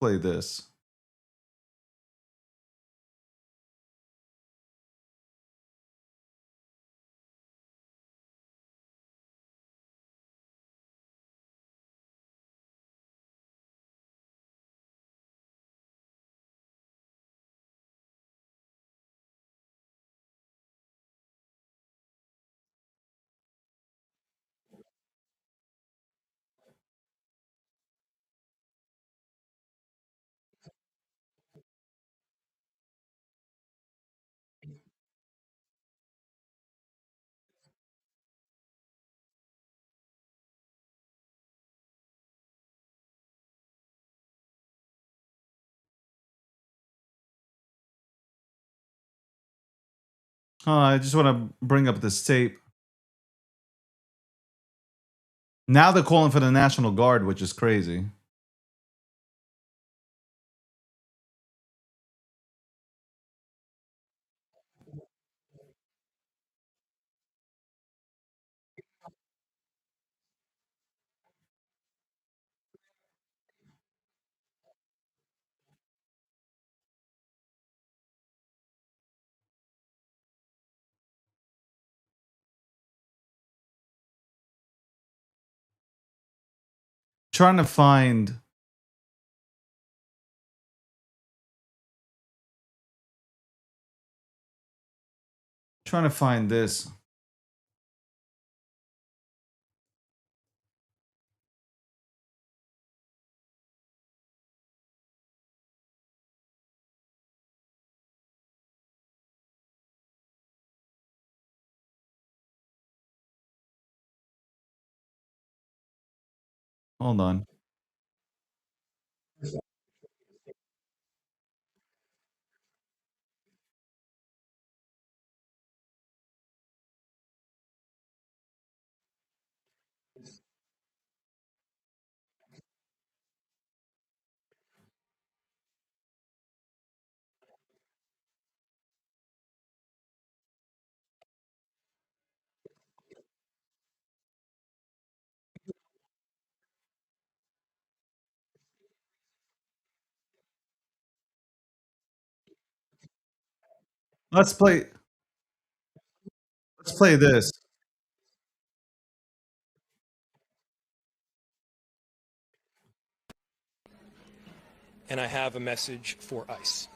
Play this. I just want to bring up this tape. Now they're calling for the National Guard, which is crazy. Trying to find. Trying to find this. Hold on. Let's play. Let's play this. And I have a message for ICE.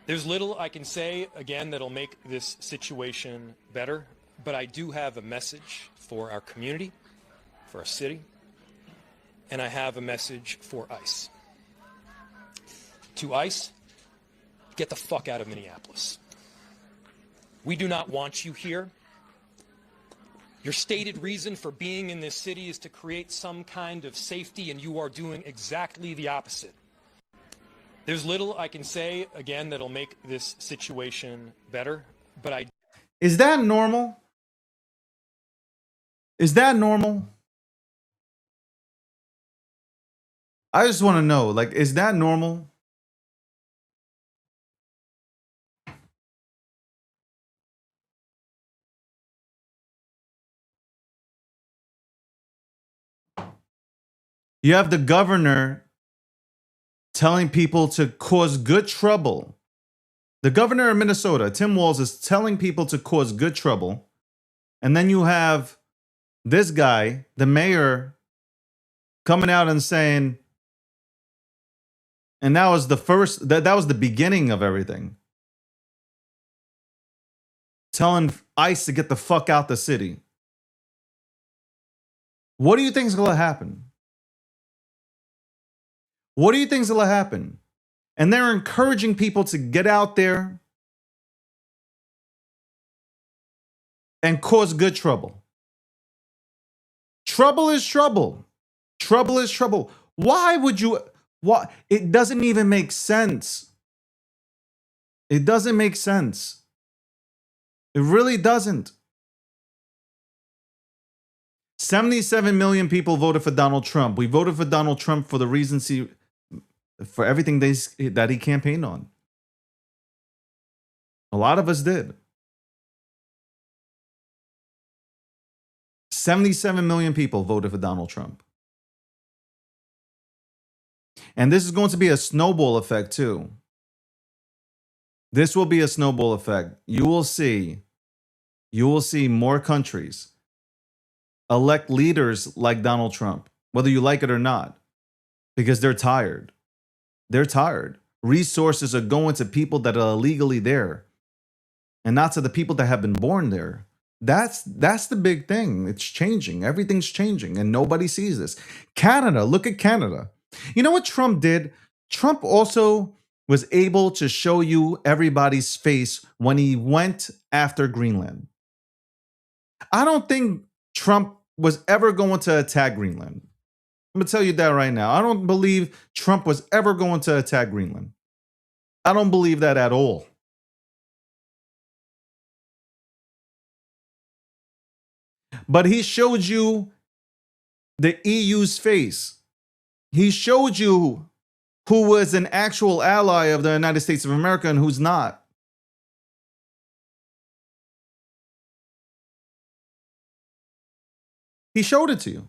There's little I can say, again, that'll make this situation better, but I do have a message for our community, for our city, and I have a message for ICE. To ICE, get the fuck out of Minneapolis. We do not want you here. Your stated reason for being in this city is to create some kind of safety, and you are doing exactly the opposite. There's little I can say, again, that'll make this situation better, but I... Is that normal? Is that normal? I just want to know, like, is that normal? You have the governor telling people to cause good trouble. The governor of Minnesota, Tim Walz, is telling people to cause good trouble. And then you have this guy, the mayor, coming out and saying, and that was the first, that was the beginning of everything. Telling ICE to get the fuck out the city. What do you think is going to happen? What do you think is going to happen? And they're encouraging people to get out there and cause good trouble. Trouble is trouble. Trouble is trouble. Why would you? What? It doesn't even make sense. It doesn't make sense. It really doesn't. 77 million people voted for Donald Trump. We voted for Donald Trump for the reasons for everything that he campaigned on. A lot of us did. 77 million people voted for Donald Trump. And this is going to be a snowball effect too. This will be a snowball effect. You will see more countries elect leaders like Donald Trump, whether you like it or not, because they're tired. They're tired. Resources are going to people that are illegally there and not to the people that have been born there. That's the big thing. It's changing. Everything's changing and nobody sees this. Canada, look at Canada. You know what Trump did? Trump also was able to show you everybody's face when he went after Greenland. I don't think Trump was ever going to attack Greenland. I'm going to tell you that right now. I don't believe Trump was ever going to attack Greenland. I don't believe that at all. But he showed you the EU's face. He showed you who was an actual ally of the United States of America and who's not. He showed it to you.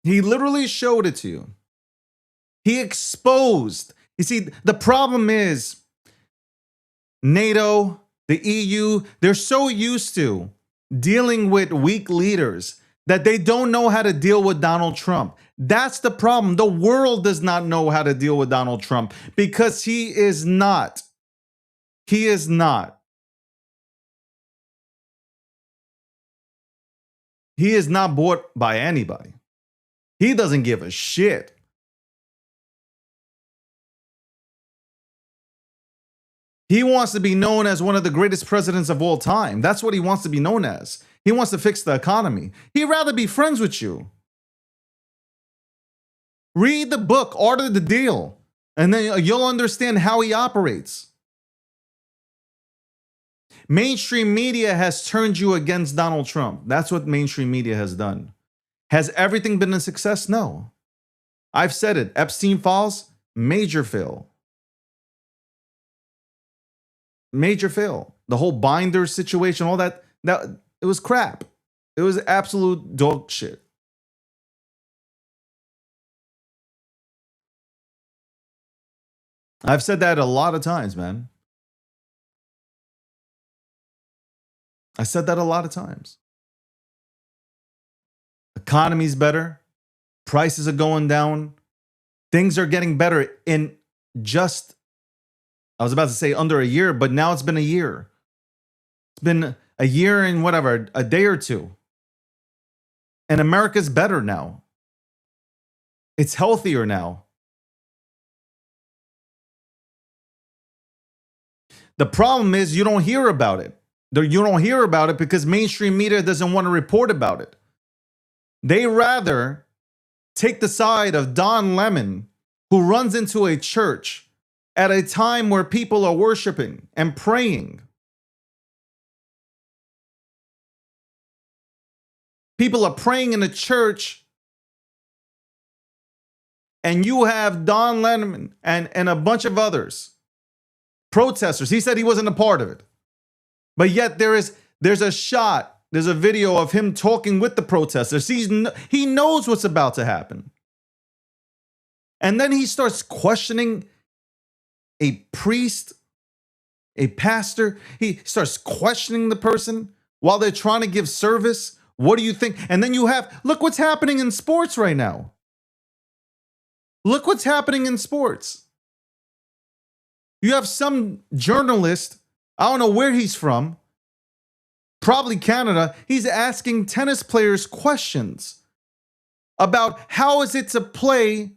He literally showed it to you. He exposed. You see, the problem is NATO, the EU, they're so used to dealing with weak leaders that they don't know how to deal with Donald Trump. That's the problem. The world does not know how to deal with Donald Trump because he is not. He is not. He is not bought by anybody. He doesn't give a shit. He wants to be known as one of the greatest presidents of all time. That's what he wants to be known as. He wants to fix the economy. He'd rather be friends with you. Read the book, Art of the Deal, and then you'll understand how he operates. Mainstream media has turned you against Donald Trump. That's what mainstream media has done. Has everything been a success? No. I've said it. Epstein Files, major fail. Major fail. The whole binder situation, all that it was crap. It was absolute dog shit. I've said that a lot of times, man. I said that a lot of times. Economy's better. Prices are going down. Things are getting better in just, I was about to say under a year, but now it's been a year. It's been a year and whatever, a day or two. And America's better now. It's healthier now. The problem is you don't hear about it. You don't hear about it because mainstream media doesn't want to report about it. They rather take the side of Don Lemon, who runs into a church at a time where people are worshiping and praying. People are praying in a church, and you have Don Lemon and a bunch of others, protesters. He said he wasn't a part of it. But yet there's a shot, there's a video of him talking with the protesters. He knows what's about to happen. And then he starts questioning a priest, a pastor. He starts questioning the person while they're trying to give service. What do you think? And then look what's happening in sports right now. Look what's happening in sports. You have some journalist, I don't know where he's from, probably Canada. He's asking tennis players questions about how is it to play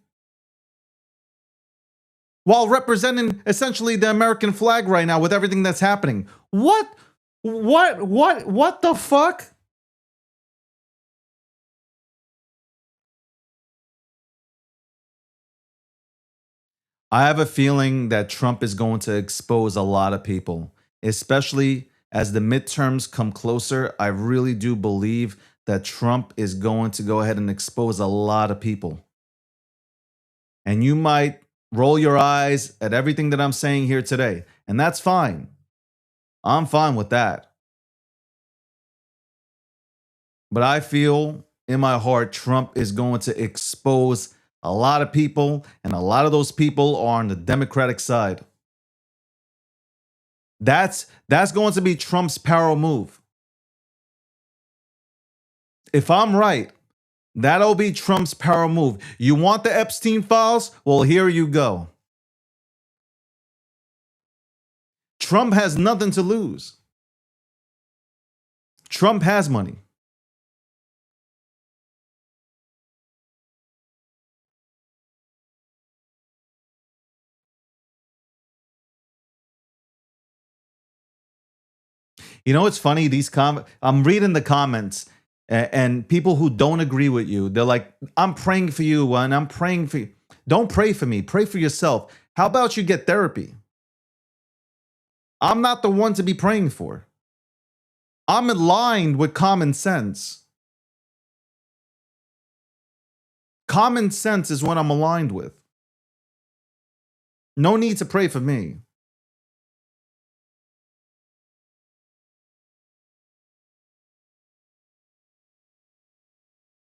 while representing essentially the American flag right now with everything that's happening. What the fuck? I have a feeling that Trump is going to expose a lot of people, especially as the midterms come closer. I really do believe that Trump is going to go ahead and expose a lot of people. And you might roll your eyes at everything that I'm saying here today, and that's fine. I'm fine with that. But I feel in my heart Trump is going to expose a lot of people, and a lot of those people are on the Democratic side. That's going to be Trump's power move. If I'm right, that'll be Trump's power move. You want the Epstein files? Well, here you go. Trump has nothing to lose. Trump has money. You know, it's funny, I'm reading the comments and people who don't agree with you, they're like, I'm praying for you and I'm praying for you. Don't pray for me, pray for yourself. How about you get therapy? I'm not the one to be praying for. I'm aligned with common sense. Common sense is what I'm aligned with. No need to pray for me.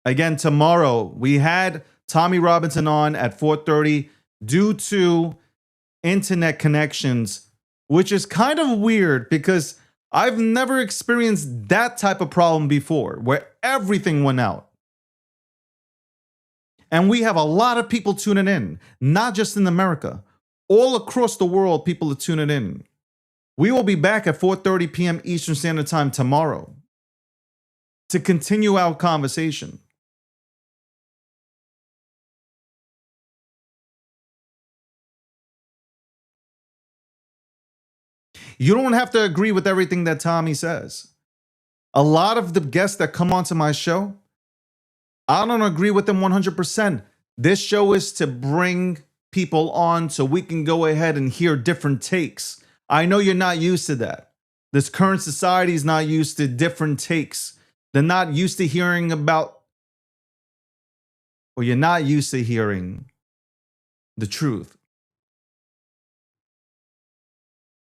Again, tomorrow, we had Tommy Robinson on at 4:30. Due to internet connections, which is kind of weird because I've never experienced that type of problem before where everything went out. And we have a lot of people tuning in, not just in America. All across the world, people are tuning in. We will be back at 4:30 p.m. Eastern Standard Time tomorrow to continue our conversation. You don't have to agree with everything that Tommy says. A lot of the guests that come onto my show, I don't agree with them 100%. This show is to bring people on so we can go ahead and hear different takes. I know you're not used to that. This current society is not used to different takes. They're not used to hearing about, or you're not used to hearing the truth.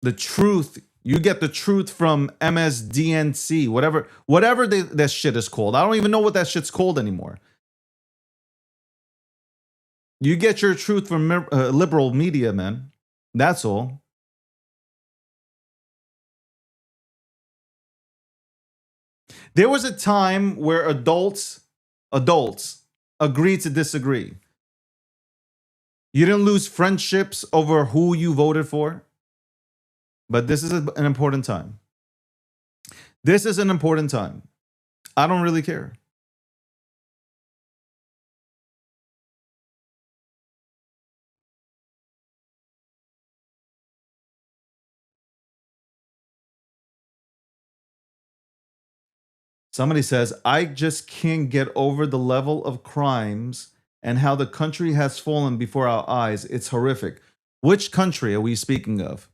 The truth, you get the truth from MSDNC, whatever that shit is called. I don't even know what that shit's called anymore. You get your truth from liberal media, man. That's all. There was a time where adults agreed to disagree. You didn't lose friendships over who you voted for. But this is an important time. This is an important time. I don't really care. Somebody says, I just can't get over the level of crimes and how the country has fallen before our eyes. It's horrific. Which country are we speaking of?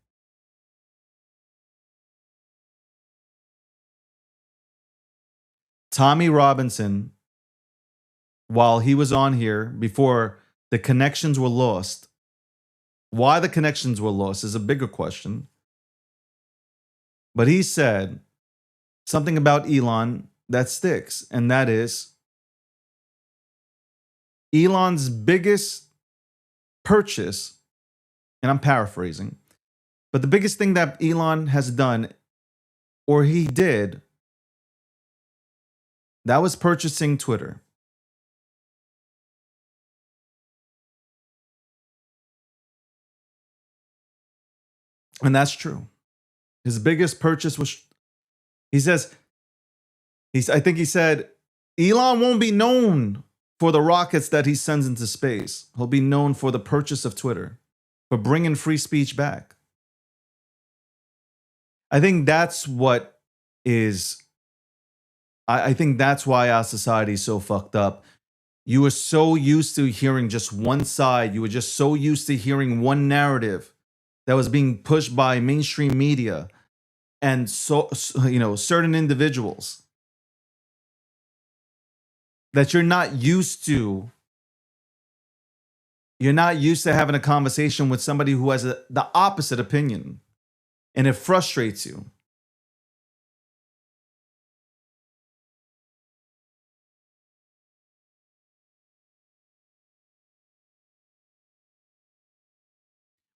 Tommy Robinson, while he was on here before the connections were lost, why the connections were lost is a bigger question. But he said something about Elon that sticks, and that is Elon's biggest purchase, and I'm paraphrasing, but the biggest thing that Elon has done, or he did, that was purchasing Twitter. And that's true. His biggest purchase was, I think he said, Elon won't be known for the rockets that he sends into space. He'll be known for the purchase of Twitter, for bringing free speech back. I think that's what is, I think that's why our society is so fucked up. You were so used to hearing just one side. You were just so used to hearing one narrative that was being pushed by mainstream media and certain individuals, that you're not used to. You're not used to having a conversation with somebody who has the opposite opinion, and it frustrates you.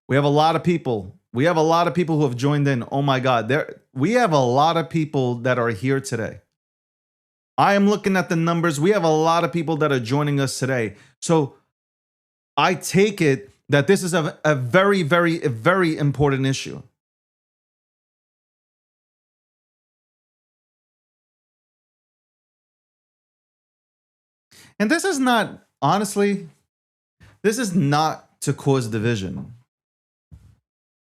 We have a lot of people. We have a lot of people who have joined in. Oh my God. We have a lot of people that are here today. I am looking at the numbers. We have a lot of people that are joining us today. So I take it that this is a very, very, very important issue. And this is not, honestly, this is not to cause division.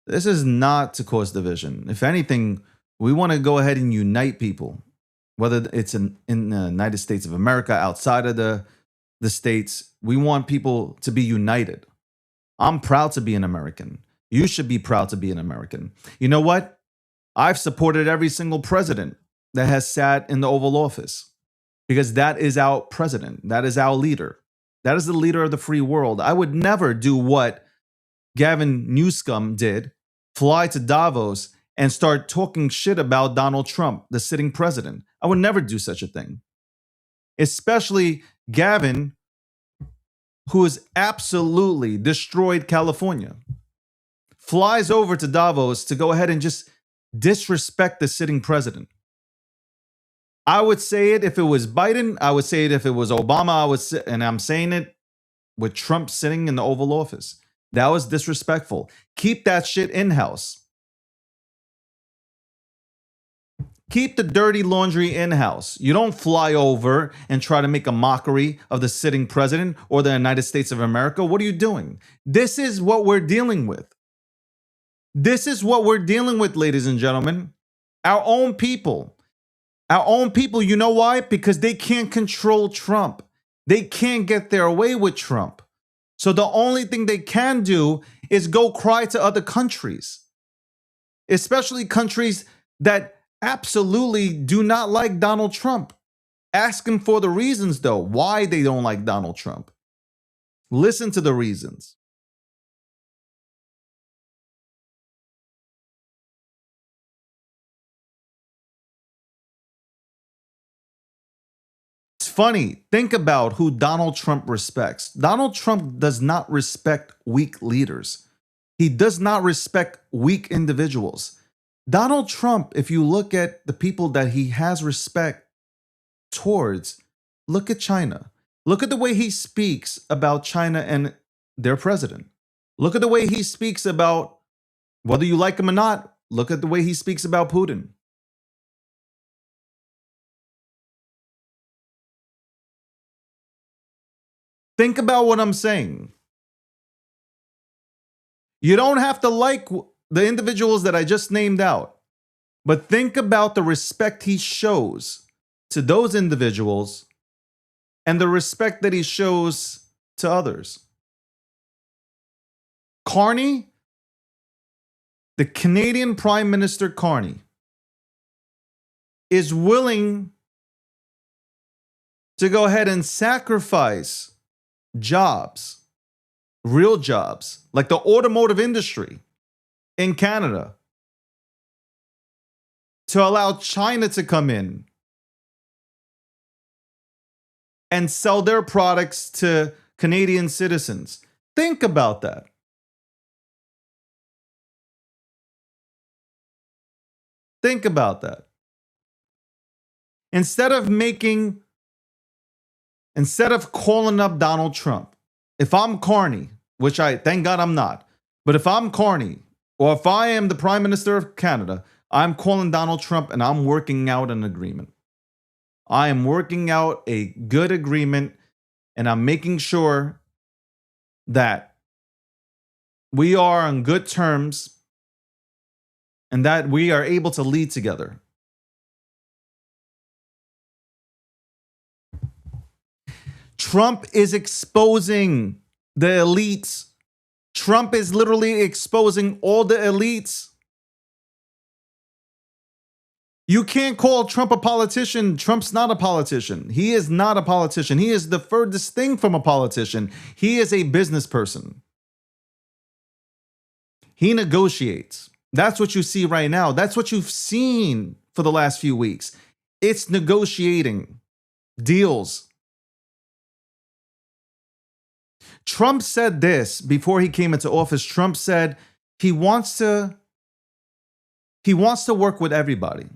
This is not to cause division. If anything, we want to go ahead and unite people, whether it's in the United States of America, outside of the States. We want people to be united. I'm proud to be an American. You should be proud to be an American. You know what? I've supported every single president that has sat in the Oval Office because that is our president. That is our leader. That is the leader of the free world. I would never do what Gavin Newsom did, fly to Davos and start talking shit about Donald Trump, the sitting president. I would never do such a thing. Especially Gavin, who has absolutely destroyed California. flies over to Davos to go ahead and just disrespect the sitting president. I would say it if it was Biden. I would say it if it was Obama. And I'm saying it with Trump sitting in the Oval Office. That was disrespectful. Keep that shit in-house. Keep the dirty laundry in-house. You don't fly over and try to make a mockery of the sitting president or the United States of America. What are you doing? This is what we're dealing with. This is what we're dealing with, ladies and gentlemen. Our own people. Our own people, you know why? Because they can't control Trump. They can't get their way with Trump. So the only thing they can do is go cry to other countries, especially countries that absolutely do not like Donald Trump. Ask them for the reasons, though, why they don't like Donald Trump. Listen to the reasons. It's funny. Think about who Donald Trump respects. Donald Trump does not respect weak leaders. He does not respect weak individuals. Donald Trump, if you look at the people that he has respect towards, look at China. Look at the way he speaks about China and their president. Look at the way he speaks about, whether you like him or not, look at the way he speaks about Putin. Think about what I'm saying. You don't have to like the individuals that I just named out, but think about the respect he shows to those individuals and the respect that he shows to others. Carney, the Canadian Prime Minister Carney, is willing to go ahead and sacrifice jobs, real jobs, like the automotive industry in Canada, to allow China to come in and sell their products to Canadian citizens. Think about that. Think about that. Instead of calling up Donald Trump, if I'm Carney, which thank God I'm not, but if I'm Carney, or if I am the Prime Minister of Canada, I'm calling Donald Trump and I'm working out an agreement. I am working out a good agreement and I'm making sure that we are on good terms and that we are able to lead together. Trump is exposing the elites. Trump is literally exposing all the elites. You can't call Trump a politician. Trump's not a politician. He is not a politician. He is the furthest thing from a politician. He is a business person. He negotiates. That's what you see right now. That's what you've seen for the last few weeks. It's negotiating deals. Trump said this before he came into office. Trump said he wants to work with everybody.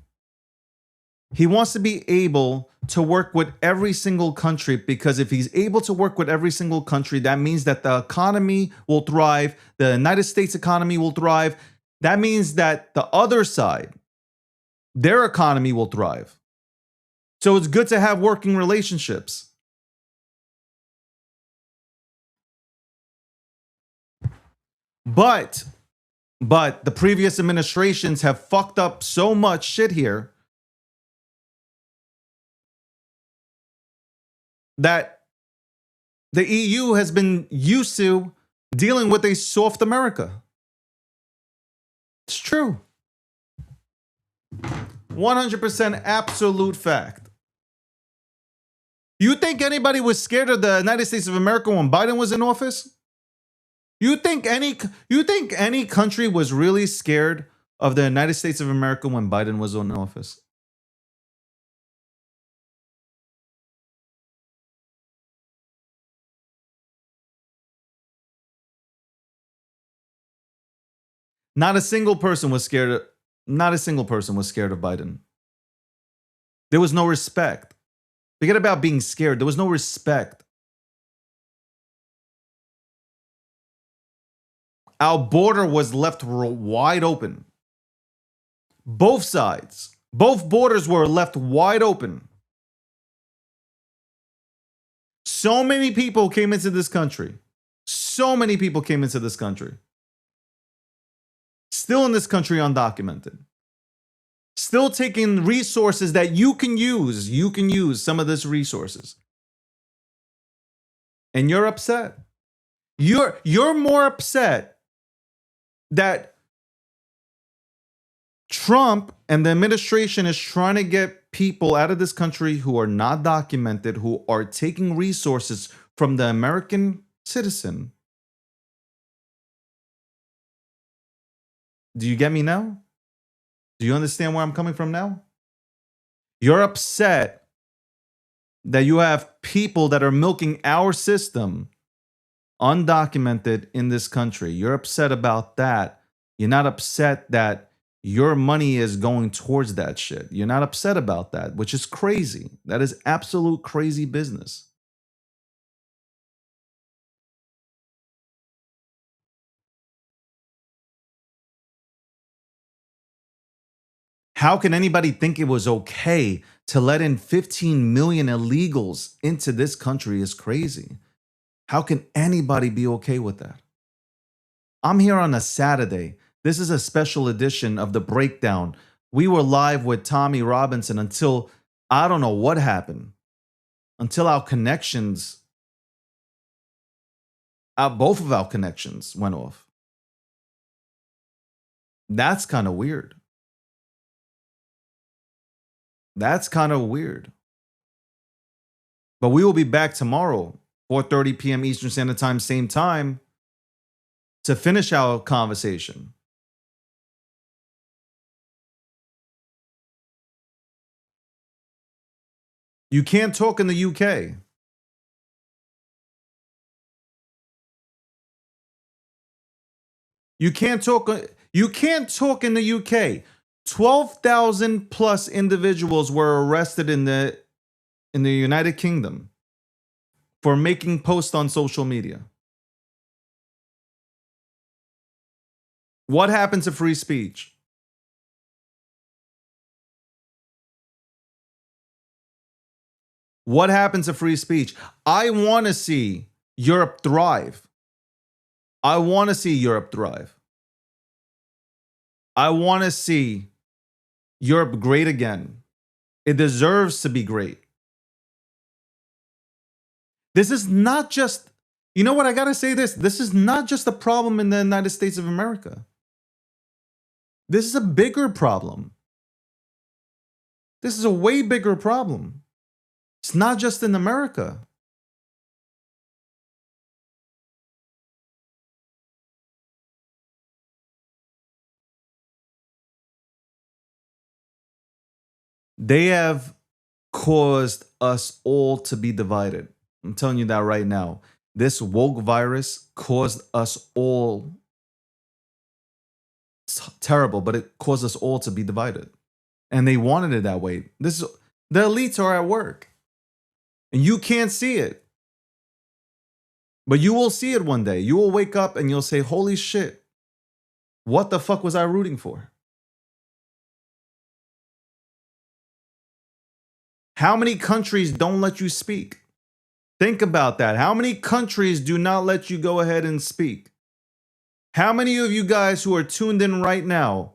He wants to be able to work with every single country, because if he's able to work with every single country, that means that the economy will thrive. The United States economy will thrive. That means that the other side, their economy will thrive. So it's good to have working relationships. But the previous administrations have fucked up so much shit here that the EU has been used to dealing with a soft America. It's true. 100% absolute fact. You think anybody was scared of the United States of America when Biden was in office? You think any country was really scared of the United States of America when Biden was in office? Not a single person was scared of, not a single person was scared of Biden. There was no respect. Forget about being scared. There was no respect. Our border was left wide open. Both sides, both borders were left wide open. So many people came into this country. So many people came into this country. Still in this country undocumented. Still taking resources that you can use. You can use some of these resources. And you're upset. You're more upset that Trump and the administration is trying to get people out of this country who are not documented, who are taking resources from the American citizen. Do you get me now? Do you understand where I'm coming from now? You're upset that you have people that are milking our system undocumented in this country. You're upset about that. You're not upset that your money is going towards that shit. You're not upset about that, which is crazy. That is absolute crazy business. How can anybody think it was okay to let in 15 million illegals into this country is crazy. How can anybody be okay with that? I'm here on a Saturday. This is a special edition of The Breakdown. We were live with Tommy Robinson until I don't know what happened. Until our connections, both of our connections went off. That's kind of weird. That's kind of weird. But we will be back tomorrow, 4:30 p.m. Eastern Standard Time, same time, to finish our conversation. You can't talk in the UK. You can't talk in the UK. 12,000 plus individuals were arrested in the United Kingdom for making posts on social media. What happened to free speech? What happened to free speech? I want to see Europe thrive. I want to see Europe thrive. I want to see Europe great again. It deserves to be great. This is not just, you know what, I gotta say this. This is not just a problem in the United States of America. This is a bigger problem. This is a way bigger problem. It's not just in America. They have caused us all to be divided. I'm telling you that right now. This woke virus caused us all. It's terrible, but it caused us all to be divided. And they wanted it that way. The elites are at work. And you can't see it. But you will see it one day. You will wake up and you'll say, holy shit, what the fuck was I rooting for? How many countries don't let you speak? Think about that. How many countries do not let you go ahead and speak? How many of you guys who are tuned in right now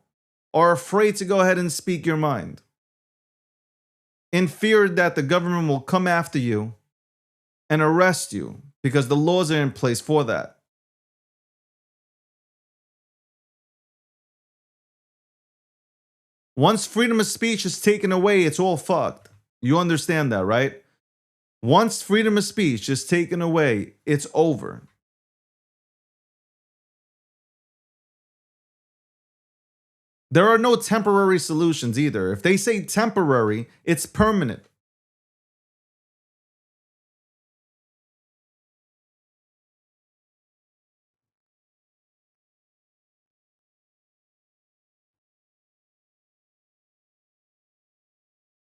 are afraid to go ahead and speak your mind? In fear that the government will come after you and arrest you because the laws are in place for that. Once freedom of speech is taken away, it's all fucked. You understand that, right? Once freedom of speech is taken away, it's over. There are no temporary solutions either. If they say temporary, it's permanent.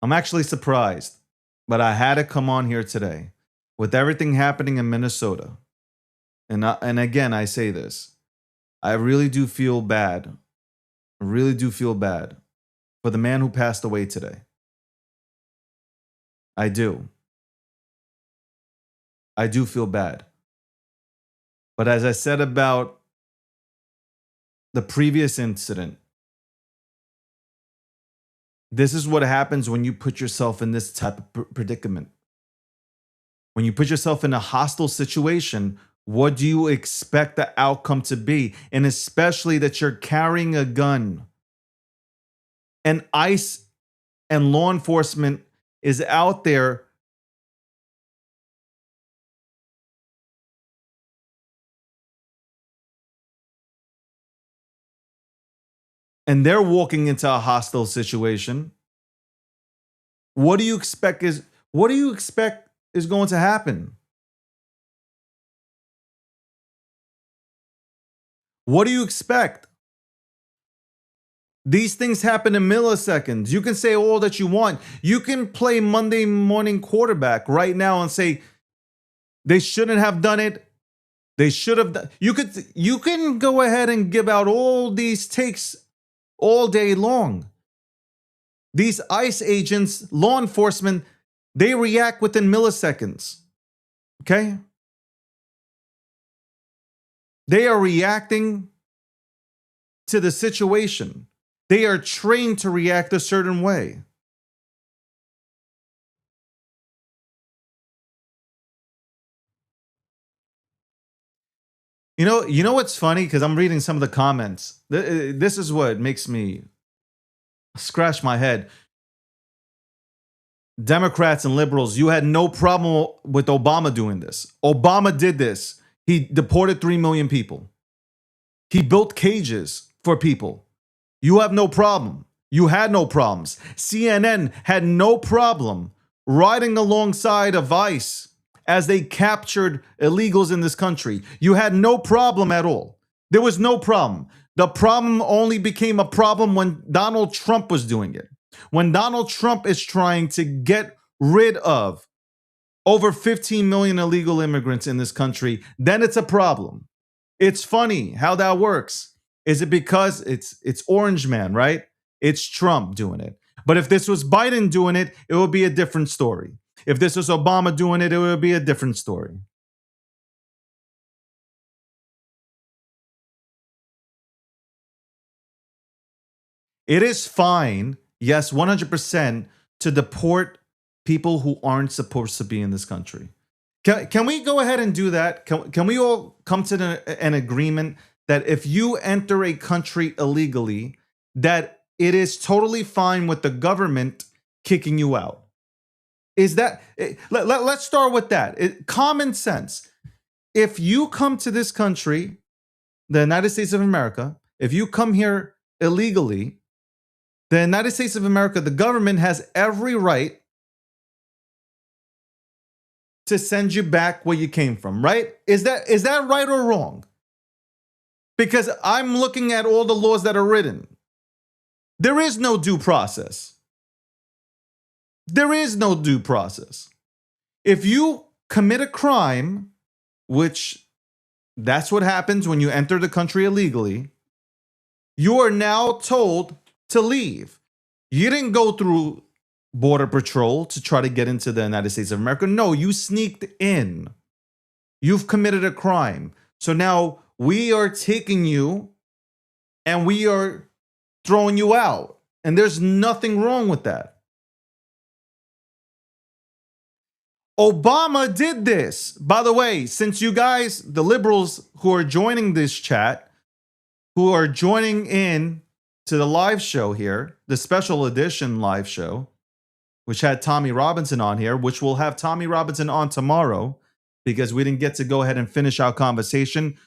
I'm actually surprised, but I had to come on here today with everything happening in Minnesota. And again, I say this. I really do feel bad. I really do feel bad for the man who passed away today. I do. I do feel bad. But as I said about the previous incident, this is what happens when you put yourself in this type of predicament. When you put yourself in a hostile situation, what do you expect the outcome to be? And especially that you're carrying a gun. And ICE and law enforcement is out there and they're walking into a hostile situation. What do you expect is going to happen? What do you expect? These things happen in milliseconds. You can say all that you want. You can play Monday morning quarterback right now and say they shouldn't have done it. They should have done. You can go ahead and give out all these takes all day long. These ICE agents, law enforcement, they react within milliseconds. Okay? They are reacting to the situation. They are trained to react a certain way. You know what's funny? Because I'm reading some of the comments. This is what makes me scratch my head. Democrats and liberals, you had no problem with Obama doing this. Obama did this. He deported 3 million people. He built cages for people. You have no problem. You had no problems. CNN had no problem riding alongside of ICE as they captured illegals in this country. You had no problem at all. There was no problem. The problem only became a problem when Donald Trump was doing it. When Donald Trump is trying to get rid of over 15 million illegal immigrants in this country, then it's a problem. It's funny how that works. Is it because it's Orange Man, right? It's Trump doing it. But if this was Biden doing it, it would be a different story. If this was Obama doing it, it would be a different story. It is fine, yes, 100%, to deport people who aren't supposed to be in this country. Can we go ahead and do that? Can we all come to an agreement that if you enter a country illegally, that it is totally fine with the government kicking you out? Is that, let's start with that. Common sense. If you come to this country, the United States of America, if you come here illegally, the United States of America, the government has every right to send you back where you came from, right? Is that right or wrong? Because I'm looking at all the laws that are written. There is no due process. There is no due process. If you commit a crime, which that's what happens when you enter the country illegally, you are now told to leave. You didn't go through Border Patrol to try to get into the United States of America. No, you sneaked in. You've committed a crime. So now we are taking you and we are throwing you out. And there's nothing wrong with that. Obama did this. By the way, since you guys, the liberals who are joining this chat, who are joining in to the live show here, the special edition live show, which had Tommy Robinson on here, which we'll have Tommy Robinson on tomorrow because we didn't get to go ahead and finish our conversation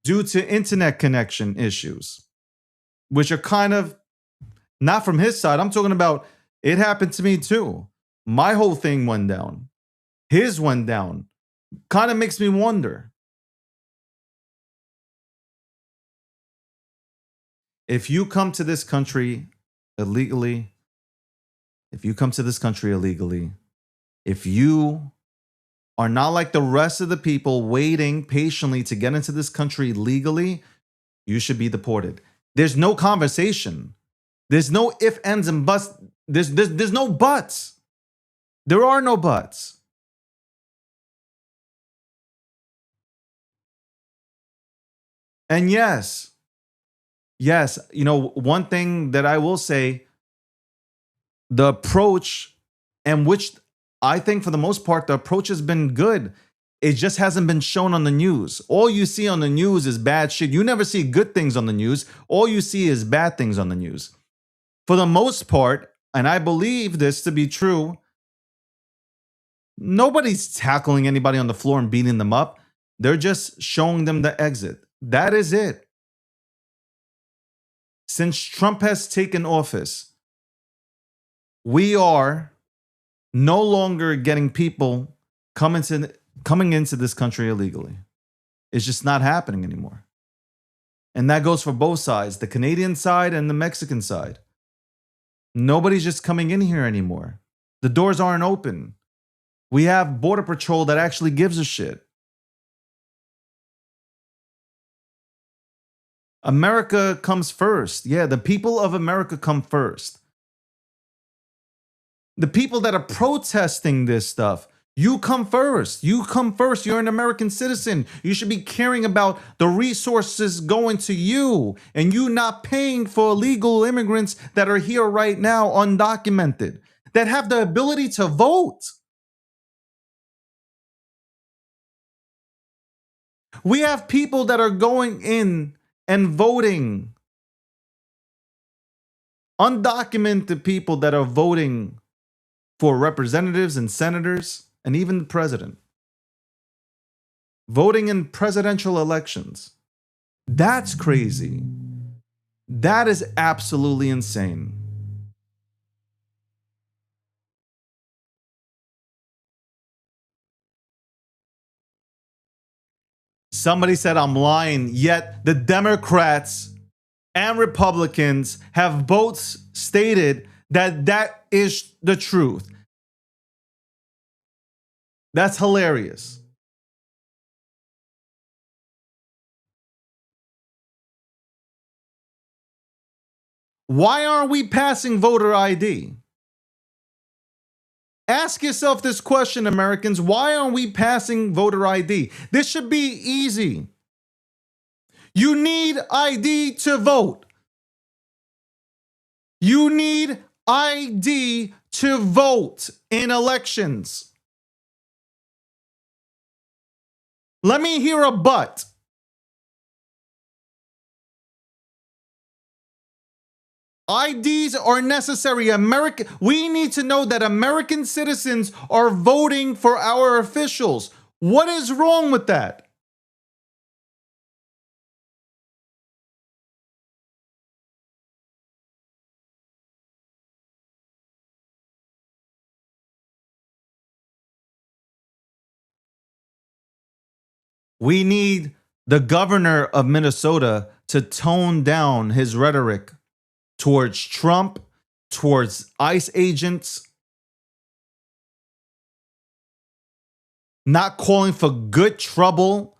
due to internet connection issues, which are kind of not from his side. I'm talking about it happened to me too. My whole thing went down. His went down. Kind of makes me wonder. If you come to this country illegally, if you come to this country illegally, if you are not like the rest of the people waiting patiently to get into this country legally, you should be deported. There's no conversation. There's no if, ands, and buts. There's no buts. There are no buts. And yes, you know, one thing that I will say, the approach, and which I think for the most part, the approach has been good. It just hasn't been shown on the news. All you see on the news is bad shit. You never see good things on the news. All you see is bad things on the news. For the most part, and I believe this to be true, nobody's tackling anybody on the floor and beating them up. They're just showing them the exit. That is it. Since Trump has taken office, we are no longer getting people coming into this country illegally. It's just not happening anymore. And that goes for both sides, the Canadian side and the Mexican side. Nobody's just coming in here anymore. The doors aren't open. We have Border Patrol that actually gives a shit. America comes first. Yeah, the people of America come first. The people that are protesting this stuff, you come first. You come first. You're an American citizen. You should be caring about the resources going to you and you not paying for illegal immigrants that are here right now, undocumented, that have the ability to vote. We have people that are going in and voting. Undocumented people that are voting for representatives and senators and even the president. Voting in presidential elections. That's crazy. That is absolutely insane. Somebody said I'm lying, yet the Democrats and Republicans have both stated that that is the truth. That's hilarious. Why aren't we passing voter ID? Ask yourself this question, Americans. Why aren't we passing voter ID? This should be easy. You need ID to vote. You need ID to vote in elections. Let me hear a but. IDs are necessary. We need to know that American citizens are voting for our officials. What is wrong with that? We need the governor of Minnesota to tone down his rhetoric towards Trump, towards ICE agents, not calling for good trouble,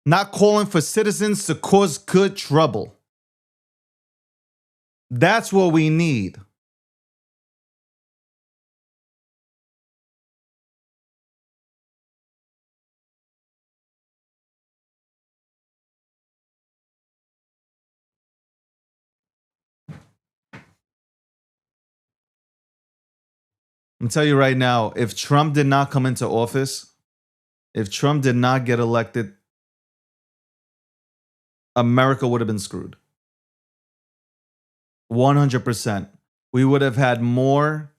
not calling for citizens to cause good trouble. That's what we need. I'm telling you right now, if Trump did not come into office, if Trump did not get elected, America would have been screwed. 100%. We would have had more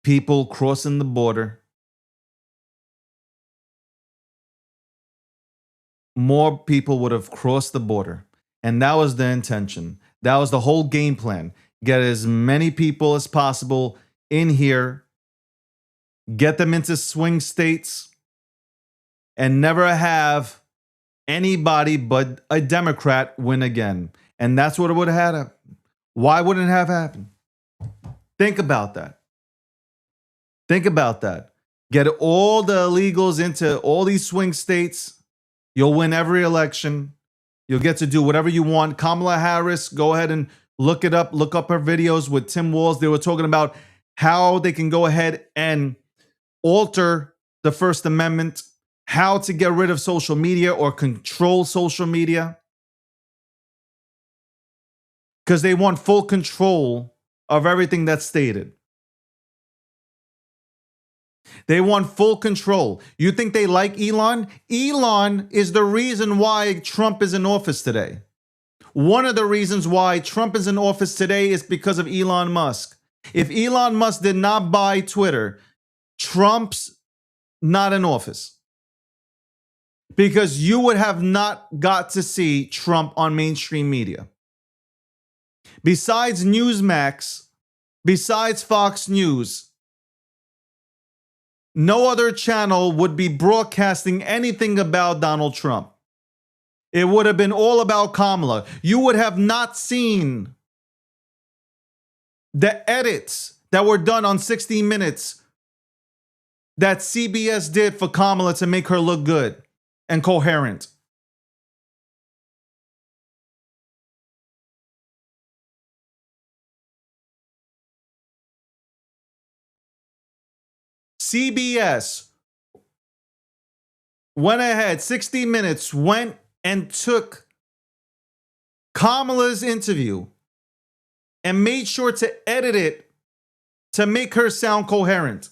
people crossing the border. More people would have crossed the border. And that was the intention. That was the whole game plan. Get as many people as possible in here, get them into swing states, and never have anybody but a Democrat win again. And that's what it would have had. Why wouldn't it have happened? Think about that. Think about that. Get all the illegals into all these swing states. You'll win every election. You'll get to do whatever you want. Kamala Harris, go ahead and look it up. Look up her videos with Tim Walz. They were talking about how they can go ahead and alter the First Amendment, how to get rid of social media or control social media. Because they want full control of everything that's stated. They want full control. You think they like Elon? Elon is the reason why Trump is in office today. One of the reasons why Trump is in office today is because of Elon Musk. If Elon Musk did not buy Twitter, Trump's not in office. Because you would have not got to see Trump on mainstream media. Besides Newsmax, besides Fox News, no other channel would be broadcasting anything about Donald Trump. It would have been all about Kamala. You would have not seen the edits that were done on 60 Minutes that CBS did for Kamala to make her look good and coherent. CBS went ahead, 60 Minutes went and took Kamala's interview and made sure to edit it to make her sound coherent.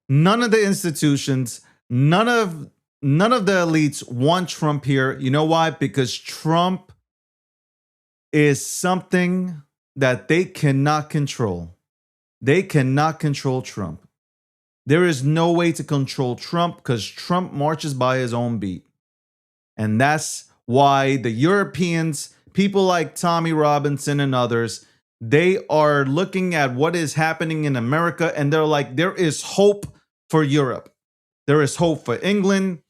None of the institutions, none of the elites want Trump here. You know why? Because Trump is something that they cannot control. They cannot control Trump. There is no way to control Trump because Trump marches by his own beat. And that's why the Europeans, people like Tommy Robinson and others, they are looking at what is happening in America and they're like, there is hope for Europe. There is hope for England.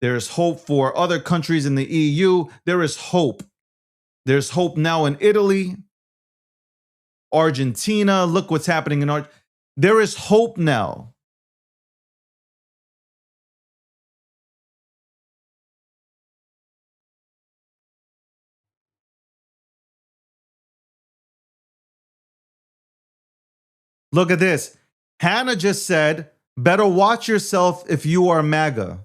There is hope for other countries in the EU. There is hope. There's hope now in Italy, Argentina. Look what's happening in Argentina. There is hope now. Look at this. Hannah just said, better watch yourself if you are MAGA.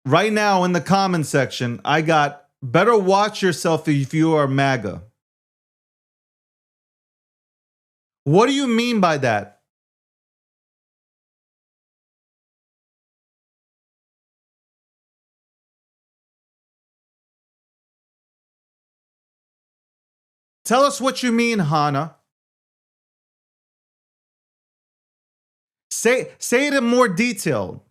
Right now in the comment section, I got, better watch yourself if you are MAGA. What do you mean by that? Tell us what you mean, Hannah. Say it in more detail,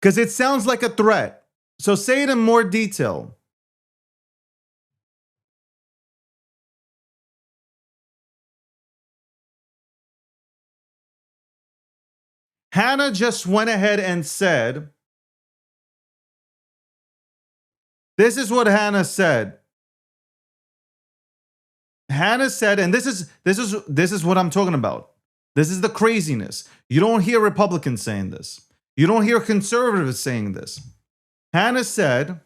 because it sounds like a threat. So say it in more detail. Hannah just went ahead and said, this is what Hannah said. Hannah said, and this is what I'm talking about. This is the craziness. You don't hear Republicans saying this. You don't hear conservatives saying this. Hannah said,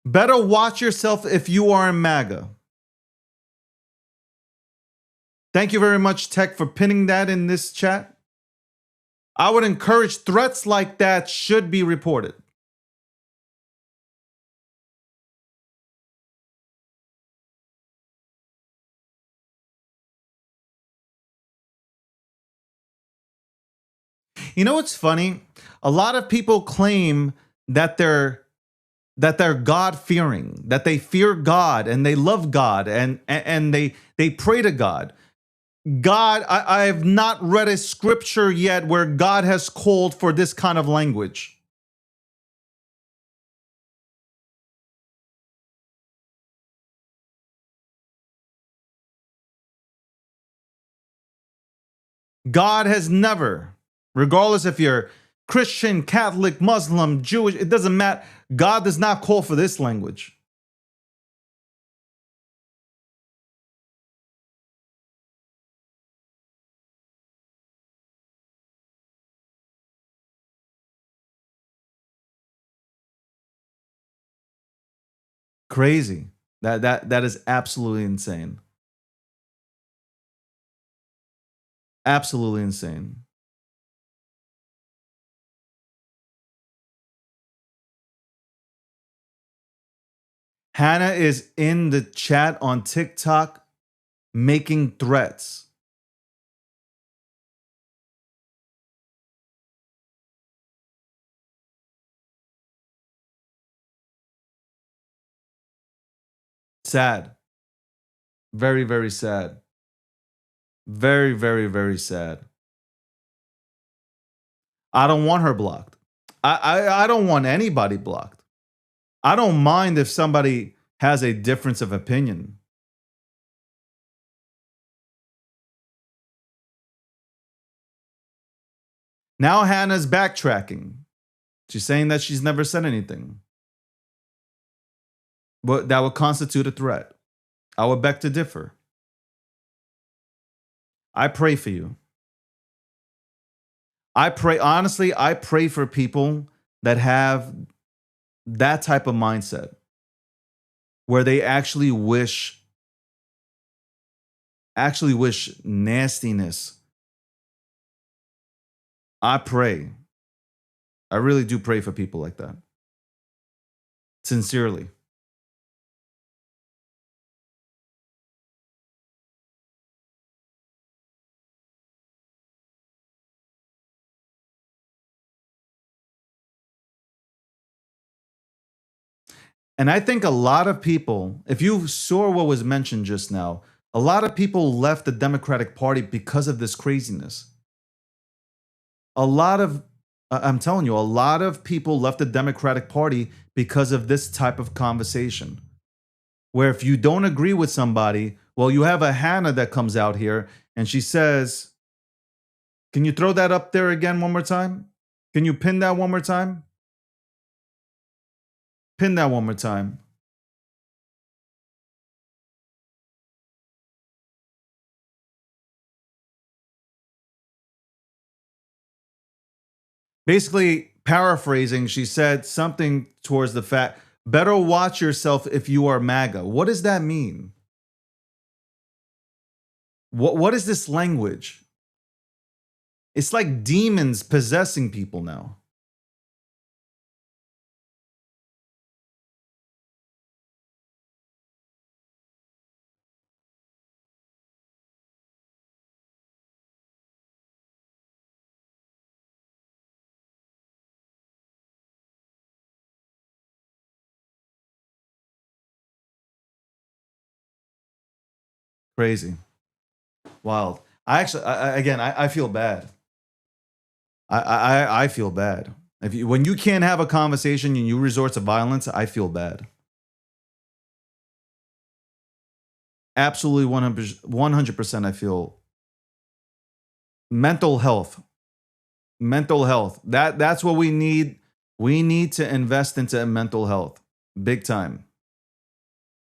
better watch yourself if you are in MAGA. Thank you very much, Tech, for pinning that in this chat. I would encourage threats like that should be reported. You know what's funny? A lot of people claim that they're God-fearing, that they fear God and they love God and they pray to God. God, I have not read a scripture yet where God has called for this kind of language. God has never, regardless if you're Christian, Catholic, Muslim, Jewish, it doesn't matter. God does not call for this language. Crazy. That is absolutely insane. Absolutely insane. Hannah is in the chat on TikTok making threats. Sad. Very, very sad. Very, very, very sad. I don't want her blocked. I don't want anybody blocked. I don't mind if somebody has a difference of opinion. Now Hannah's backtracking. She's saying that she's never said anything. But that would constitute a threat. I would beg to differ. I pray for you. I pray, honestly, I pray for people that have that type of mindset where they actually wish nastiness. I pray. I really do pray for people like that. Sincerely. And I think a lot of people, if you saw what was mentioned just now, a lot of people left the Democratic Party because of this craziness. I'm telling you, a lot of people left the Democratic Party because of this type of conversation. Where if you don't agree with somebody, well, you have a Hannah that comes out here and she says, can you throw that up there again one more time? Can you pin that one more time? Pin that one more time. Basically, paraphrasing, she said something towards the fact, better watch yourself if you are MAGA. What does that mean? What is this language? It's like demons possessing people now. Crazy. Wild. I feel bad. I feel bad. When you can't have a conversation and you resort to violence, I feel bad. Absolutely 100% I feel. Mental health. Mental health. That's what we need. We need to invest into mental health. Big time.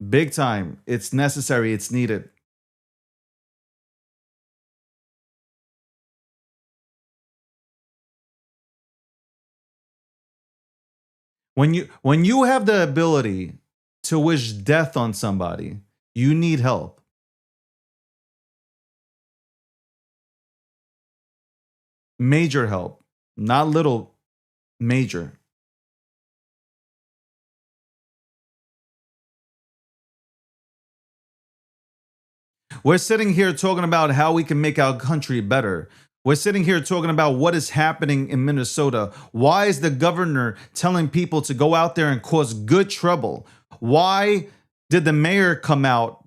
Big time. It's necessary. It's needed. When you have the ability to wish death on somebody, you need help. Major help, not little, major. We're sitting here talking about how we can make our country better. We're sitting here talking about what is happening in Minnesota. Why is the governor telling people to go out there and cause good trouble? Why did the mayor come out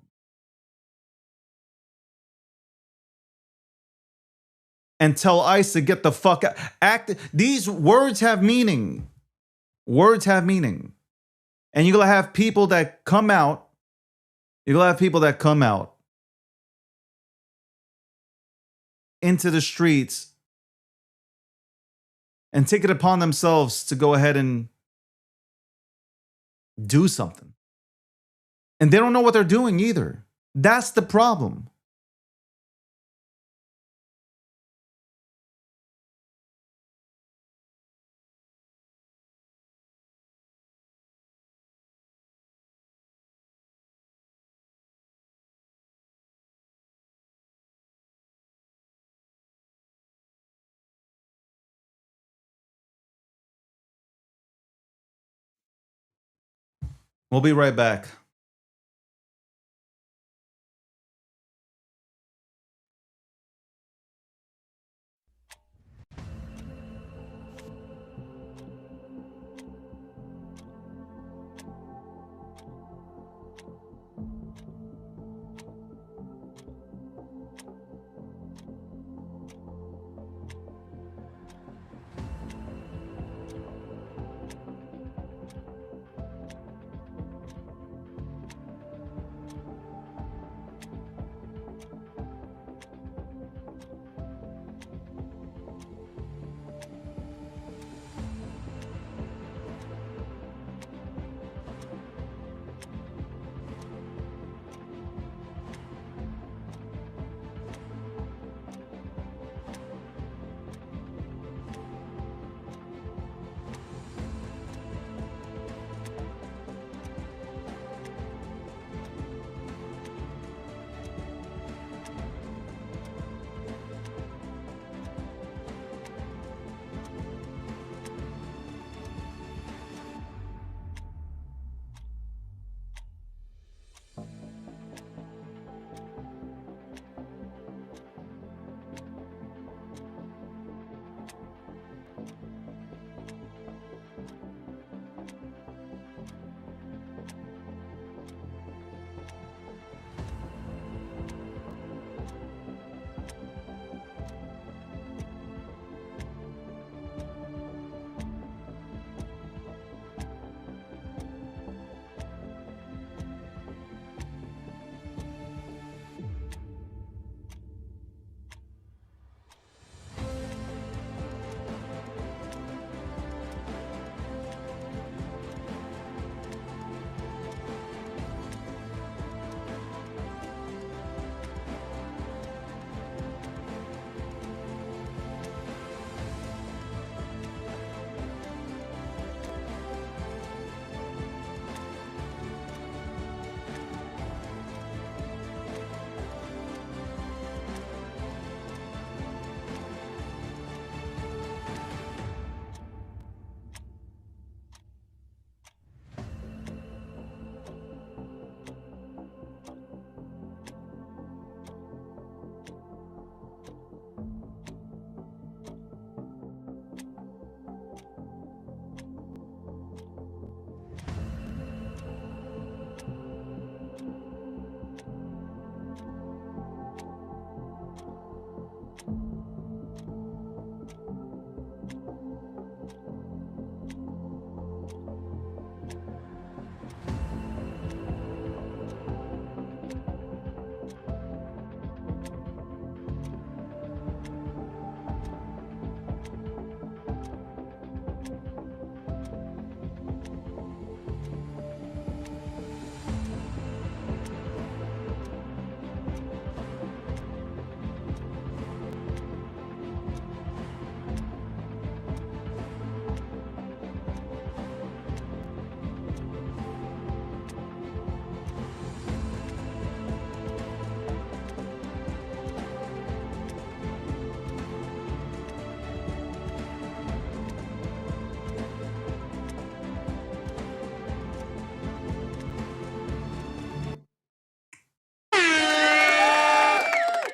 and tell ICE to get the fuck out. These words have meaning. Words have meaning. And you're going to have people that come out. You're going to have people that come out into the streets and take it upon themselves to go ahead and do something. And they don't know what they're doing either. That's the problem. We'll be right back.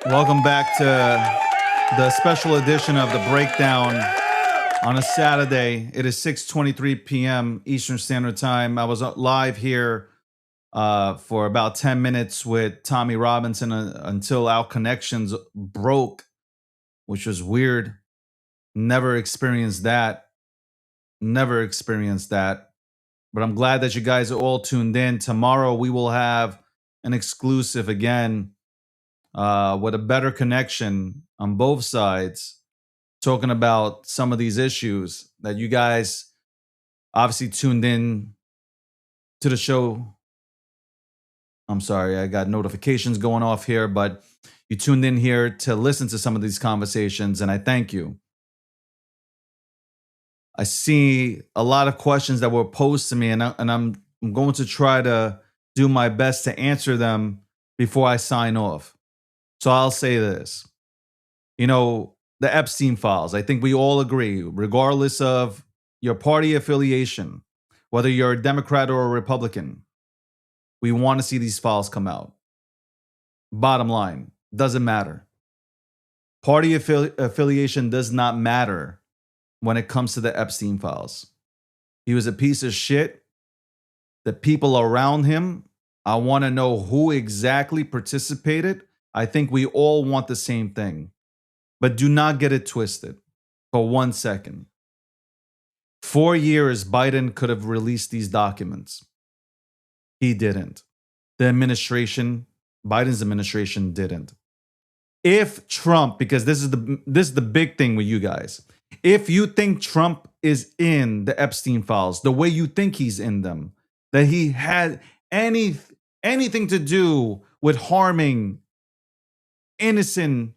Welcome back to the special edition of The Breakdown on a Saturday. It is 6:23 p.m. Eastern Standard Time. I was live here for about 10 minutes with Tommy Robinson until our connections broke. which was weird. Never experienced that. Never experienced that. But I'm glad that you guys are all tuned in. Tomorrow we will have an exclusive again with a better connection on both sides, talking about some of these issues that you guys obviously tuned in to the show. I'm sorry, I got notifications going off here, but you tuned in here to listen to some of these conversations, and I thank you. I see a lot of questions that were posed to me, and I'm going to try to do my best to answer them before I sign off. So I'll say this. You know, the Epstein files, I think we all agree, regardless of your party affiliation, whether you're a Democrat or a Republican, we want to see these files come out. Bottom line, doesn't matter. Party affiliation does not matter when it comes to the Epstein files. He was a piece of shit. The people around him, I want to know who exactly participated. I think we all want the same thing. But do not get it twisted for 1 second. 4 years, Biden could have released these documents. He didn't. The administration, Biden's administration didn't. If Trump, because this is the big thing with you guys, if you think Trump is in the Epstein files, the way you think he's in them, that he had anything to do with harming innocent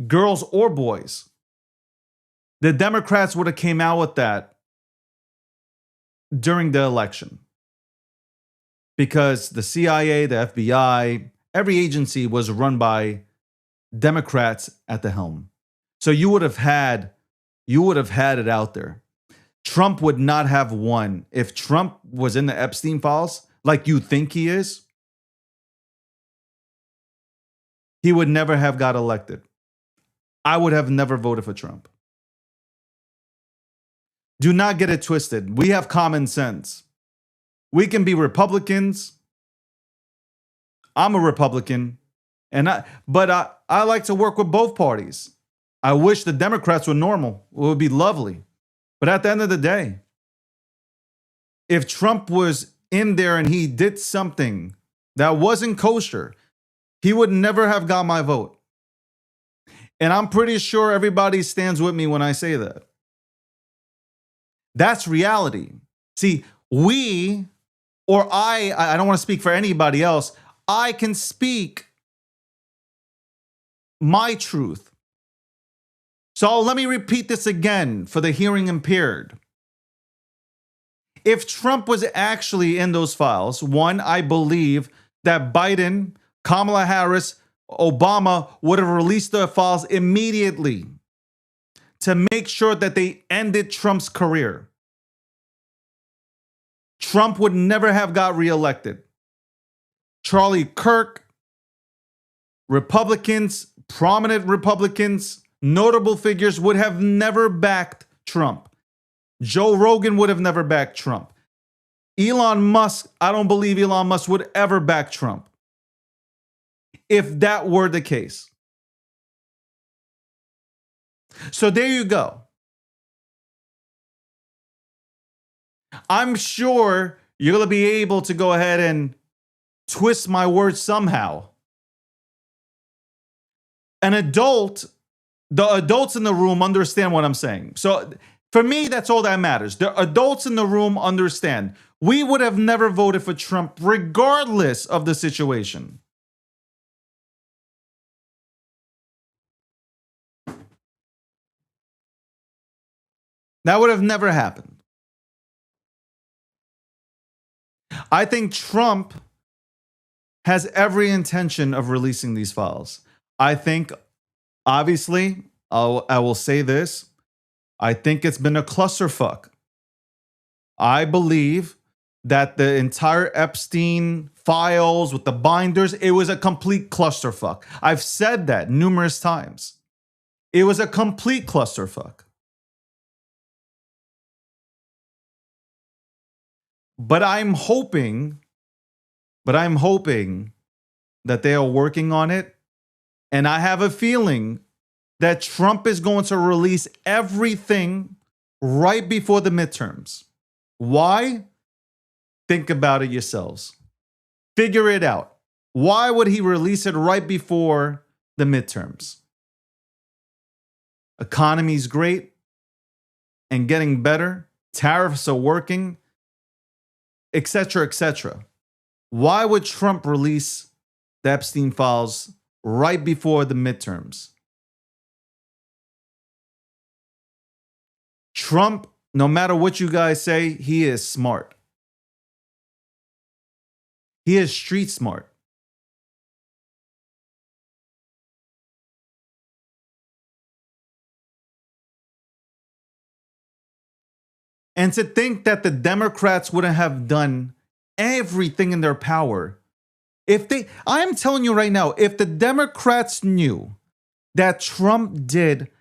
girls or boys, the Democrats would have came out with that during the election. Because the CIA, the FBI, every agency was run by Democrats at the helm. So you would have had it out there. Trump would not have won. If Trump was in the Epstein files, like you think he is, he would never have got elected. I would have never voted for Trump. Do not get it twisted. We have common sense. We can be Republicans. I'm a Republican, but I like to work with both parties. I wish the Democrats were normal. It would be lovely. But at the end of the day, if Trump was in there and he did something that wasn't kosher, he would never have got my vote. And I'm pretty sure everybody stands with me when I say that. That's reality. See, we, or I don't want to speak for anybody else, I can speak my truth. So let me repeat this again for the hearing impaired. If Trump was actually in those files, one, I believe that Biden, Kamala Harris, Obama would have released the files immediately to make sure that they ended Trump's career. Trump would never have got reelected. Charlie Kirk, Republicans, prominent Republicans, notable figures would have never backed Trump. Joe Rogan would have never backed Trump. Elon Musk, I don't believe Elon Musk would ever back Trump. If that were the case. So there you go. I'm sure you're going to be able to go ahead and twist my words somehow. The adults in the room understand what I'm saying. So for me, that's all that matters. The adults in the room understand. We would have never voted for Trump regardless of the situation. That would have never happened. I think Trump has every intention of releasing these files. I think, obviously, I will say this. I think it's been a clusterfuck. I believe that the entire Epstein files with the binders, it was a complete clusterfuck. I've said that numerous times. It was a complete clusterfuck. But I'm hoping that they are working on it And I have a feeling that Trump is going to release everything right before the midterms. Why? Think about it yourselves. Figure it out. Why would he release it right before the midterms? Economy's great and getting better. Tariffs are working, etc., etc. Why would Trump release the Epstein files right before the midterms? Trump, no matter what you guys say, he is smart. He is street smart. And to think that the Democrats wouldn't have done everything in their power. I am telling you right now, if the Democrats knew that Trump did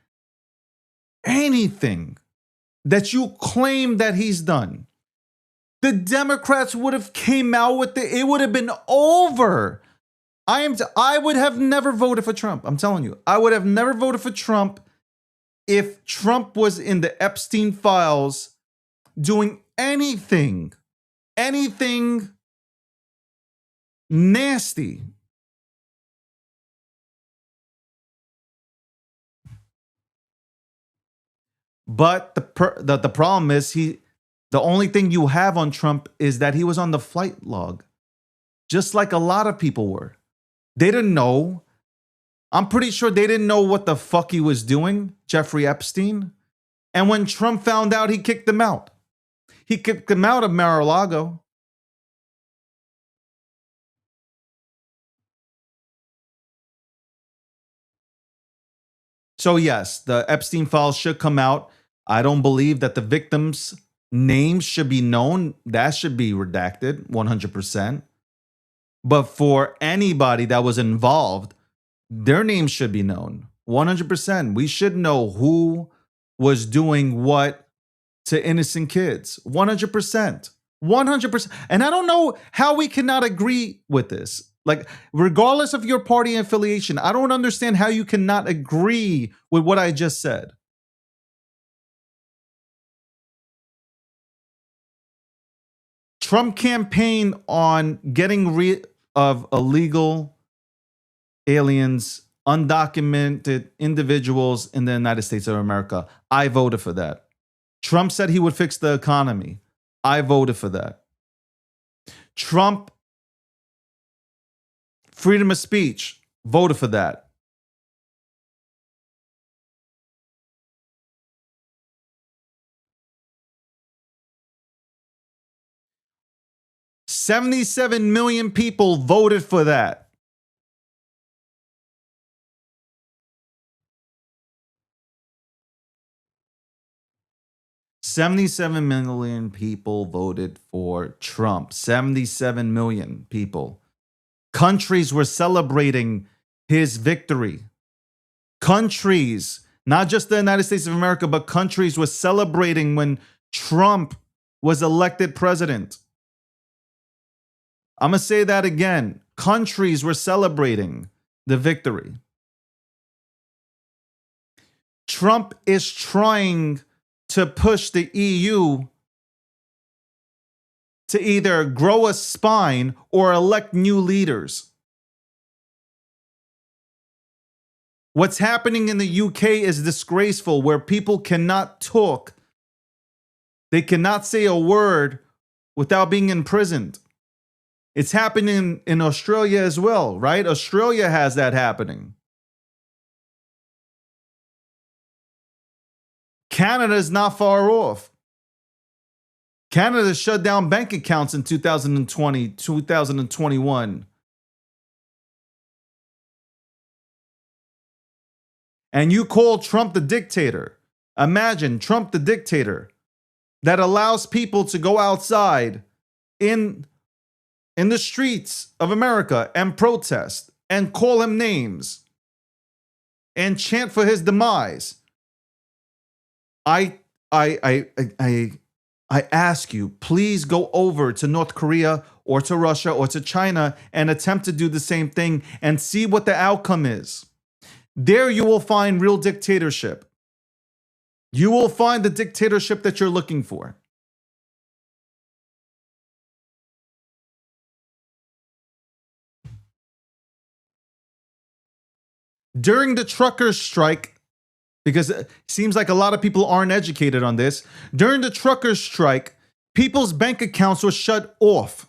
anything that you claim that he's done, the Democrats would have came out with it. It would have been over. I would have never voted for Trump. I'm telling you, I would have never voted for Trump if Trump was in the Epstein files doing anything nasty. But the problem is the only thing you have on Trump is that he was on the flight log, just like a lot of people were. They didn't know. I'm pretty sure they didn't know what the fuck he was doing, Jeffrey Epstein. And when Trump found out, he kicked him out. He kicked him out of Mar-a-Lago. So yes, the Epstein files should come out. I don't believe that the victims' names should be known. That should be redacted 100%. But for anybody that was involved, their names should be known 100%. We should know who was doing what to innocent kids. 100%. 100%. And I don't know how we cannot agree with this. Like, regardless of your party affiliation, I don't understand how you cannot agree with what I just said. Trump campaigned on getting rid of illegal aliens, undocumented individuals in the United States of America. I voted for that. Trump said he would fix the economy. I voted for that. Trump, freedom of speech, voted for that. $77 million people voted for that. $77 million people voted for Trump. 77 million people. Countries were celebrating his victory. Countries, not just the United States of America, but countries were celebrating when Trump was elected president. I'm going to say that again. Countries were celebrating the victory. Trump is trying to push the EU to either grow a spine or elect new leaders. What's happening in the UK is disgraceful, where people cannot talk. They cannot say a word without being imprisoned. It's happening in Australia as well, right? Australia has that happening. Canada is not far off. Canada shut down bank accounts in 2020, 2021. And you call Trump the dictator. Imagine Trump the dictator that allows people to go outside in the streets of America and protest and call him names and chant for his demise. I ask you, please go over to North Korea or to Russia or to China and attempt to do the same thing and see what the outcome is. There you will find real dictatorship. You will find the dictatorship that you're looking for. During the truckers' strike, because it seems like a lot of people aren't educated on this, during the truckers' strike, people's bank accounts were shut off.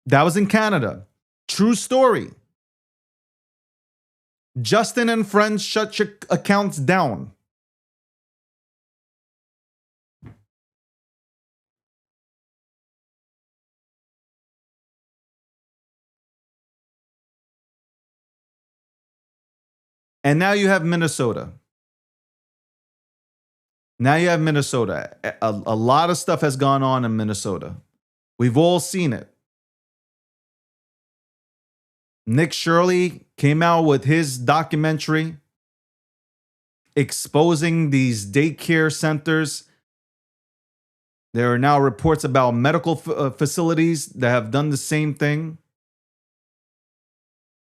That was in Canada. True story. Justin and friends shut your accounts down. And now you have Minnesota. Now you have Minnesota. A lot of stuff has gone on in Minnesota. We've all seen it. Nick Shirley came out with his documentary exposing these daycare centers. There are now reports about medical facilities that have done the same thing.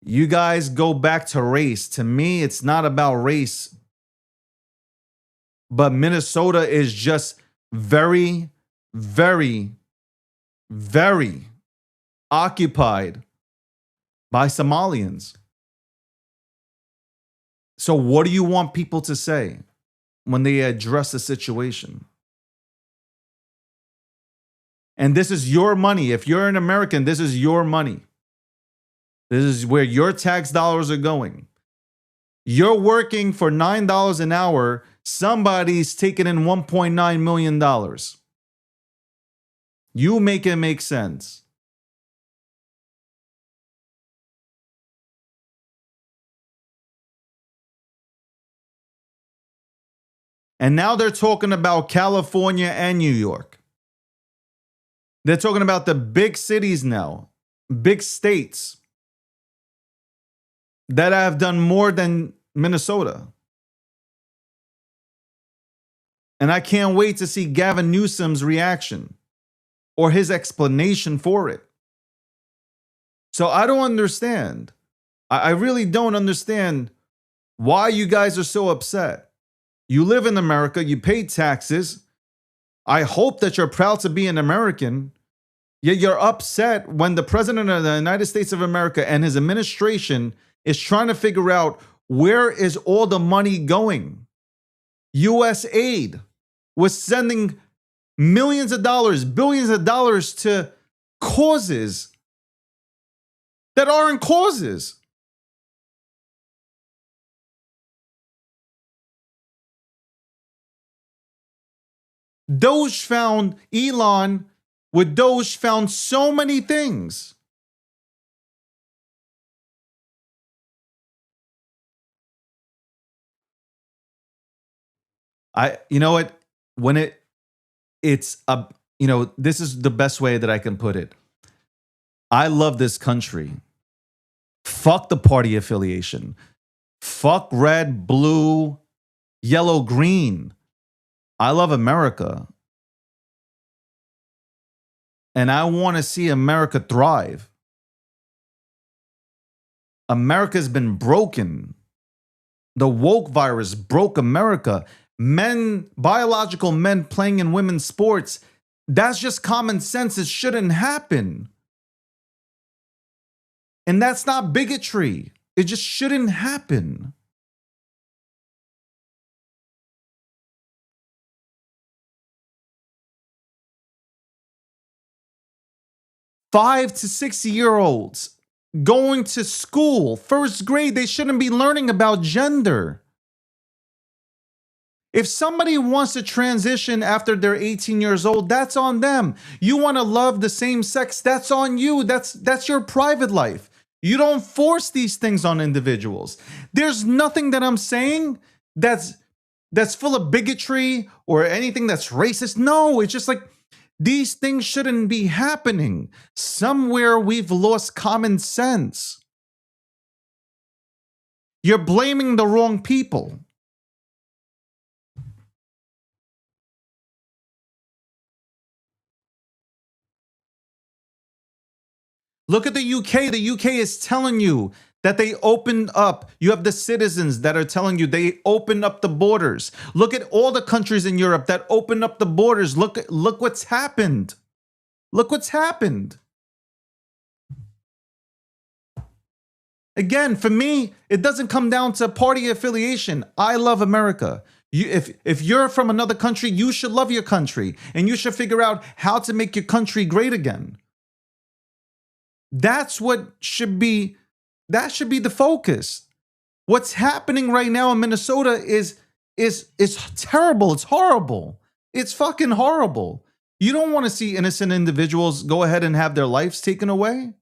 You guys go back to race. To me, it's not about race. But Minnesota is just very, very, very occupied by Somalians. So what do you want people to say when they address the situation? And this is your money. If you're an American, this is your money. This is where your tax dollars are going. You're working for $9 an hour. Somebody's taking in $1.9 million. You make it make sense. And now they're talking about California and New York. They're talking about the big cities now, big states that have done more than Minnesota. And I can't wait to see Gavin Newsom's reaction or his explanation for it. So I don't understand. I really don't understand why you guys are so upset. You live in America, you pay taxes. I hope that you're proud to be an American. Yet you're upset when the president of the United States of America and his administration is trying to figure out where is all the money going. U.S. aid was sending millions of dollars, billions of dollars to causes that aren't causes. Elon with Doge found so many things. You know what? When it's a, this is the best way that I can put it. I love this country. Fuck the party affiliation. Fuck red, blue, yellow, green. I love America. And I want to see America thrive. America's been broken. The woke virus broke America. Biological men playing in women's sports. That's just common sense. It shouldn't happen. And that's not bigotry. It just shouldn't happen. Five to 6-year-olds going to school, first grade, they shouldn't be learning about gender. If somebody wants to transition after they're 18 years old, that's on them. You want to love the same sex, that's on you. That's your private life. You don't force these things on individuals. There's nothing that I'm saying that's full of bigotry or anything that's racist. No, it's just like these things shouldn't be happening. Somewhere we've lost common sense. You're blaming the wrong people. Look at the UK. The UK is telling you that they opened up. You have the citizens that are telling you they opened up the borders. Look at all the countries in Europe that opened up the borders. Look what's happened. Look what's happened. Again, for me, it doesn't come down to party affiliation. I love America. If you're from another country, you should love your country, and you should figure out how to make your country great again. That's what should be. That should be the focus. What's happening right now in Minnesota is terrible. It's horrible. It's fucking horrible. You don't want to see innocent individuals go ahead and have their lives taken away.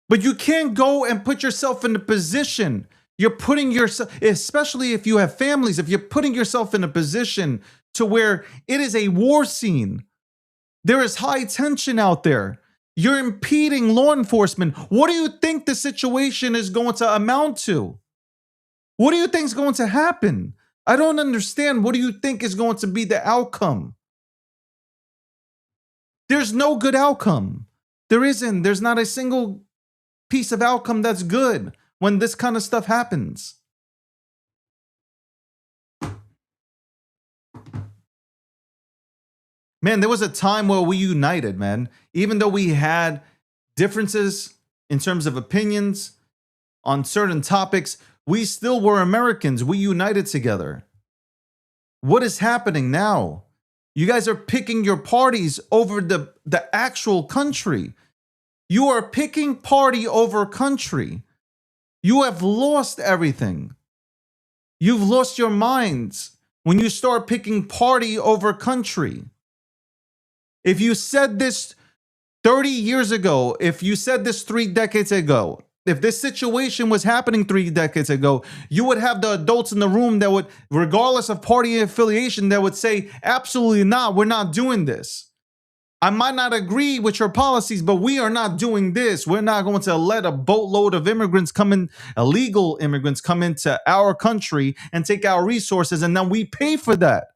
But you can't go and put yourself in a position. You're putting yourself, especially if you have families, if you're putting yourself in a position to where it is a war scene. There is high tension out there. You're impeding law enforcement. What do you think the situation is going to amount to? What do you think is going to happen? I don't understand. What do you think is going to be the outcome? There's no good outcome. There isn't. There's not a single piece of outcome that's good when this kind of stuff happens. Man, there was a time where we united, man. Even though we had differences in terms of opinions on certain topics, we still were Americans. We united together. What is happening now? You guys are picking your parties over the actual country. You are picking party over country. You have lost everything. You've lost your minds when you start picking party over country. If you said this 30 years ago, if you said this 3 decades ago, if this situation was happening 3 decades ago, you would have the adults in the room that would, regardless of party affiliation, that would say, absolutely not, we're not doing this. I might not agree with your policies, but we are not doing this. We're not going to let a boatload of immigrants come in, illegal immigrants come into our country and take our resources, and then we pay for that.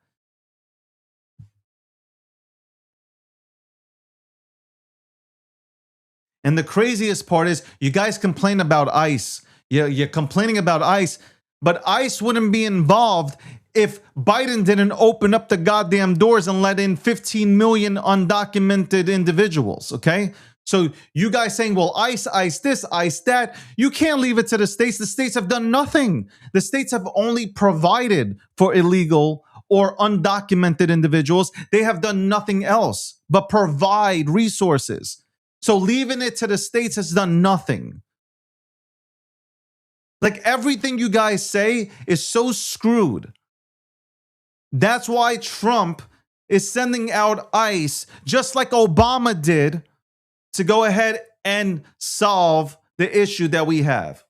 And the craziest part is you guys complain about ICE. You're complaining about ICE, but ICE wouldn't be involved if Biden didn't open up the goddamn doors and let in 15 million undocumented individuals, okay? So you guys saying, well, ICE this, ICE that. You can't leave it to the states. The states have done nothing. The states have only provided for illegal or undocumented individuals. They have done nothing else but provide resources. So leaving it to the states has done nothing. Like everything you guys say is so screwed. That's why Trump is sending out ICE, just like Obama did, to go ahead and solve the issue that we have.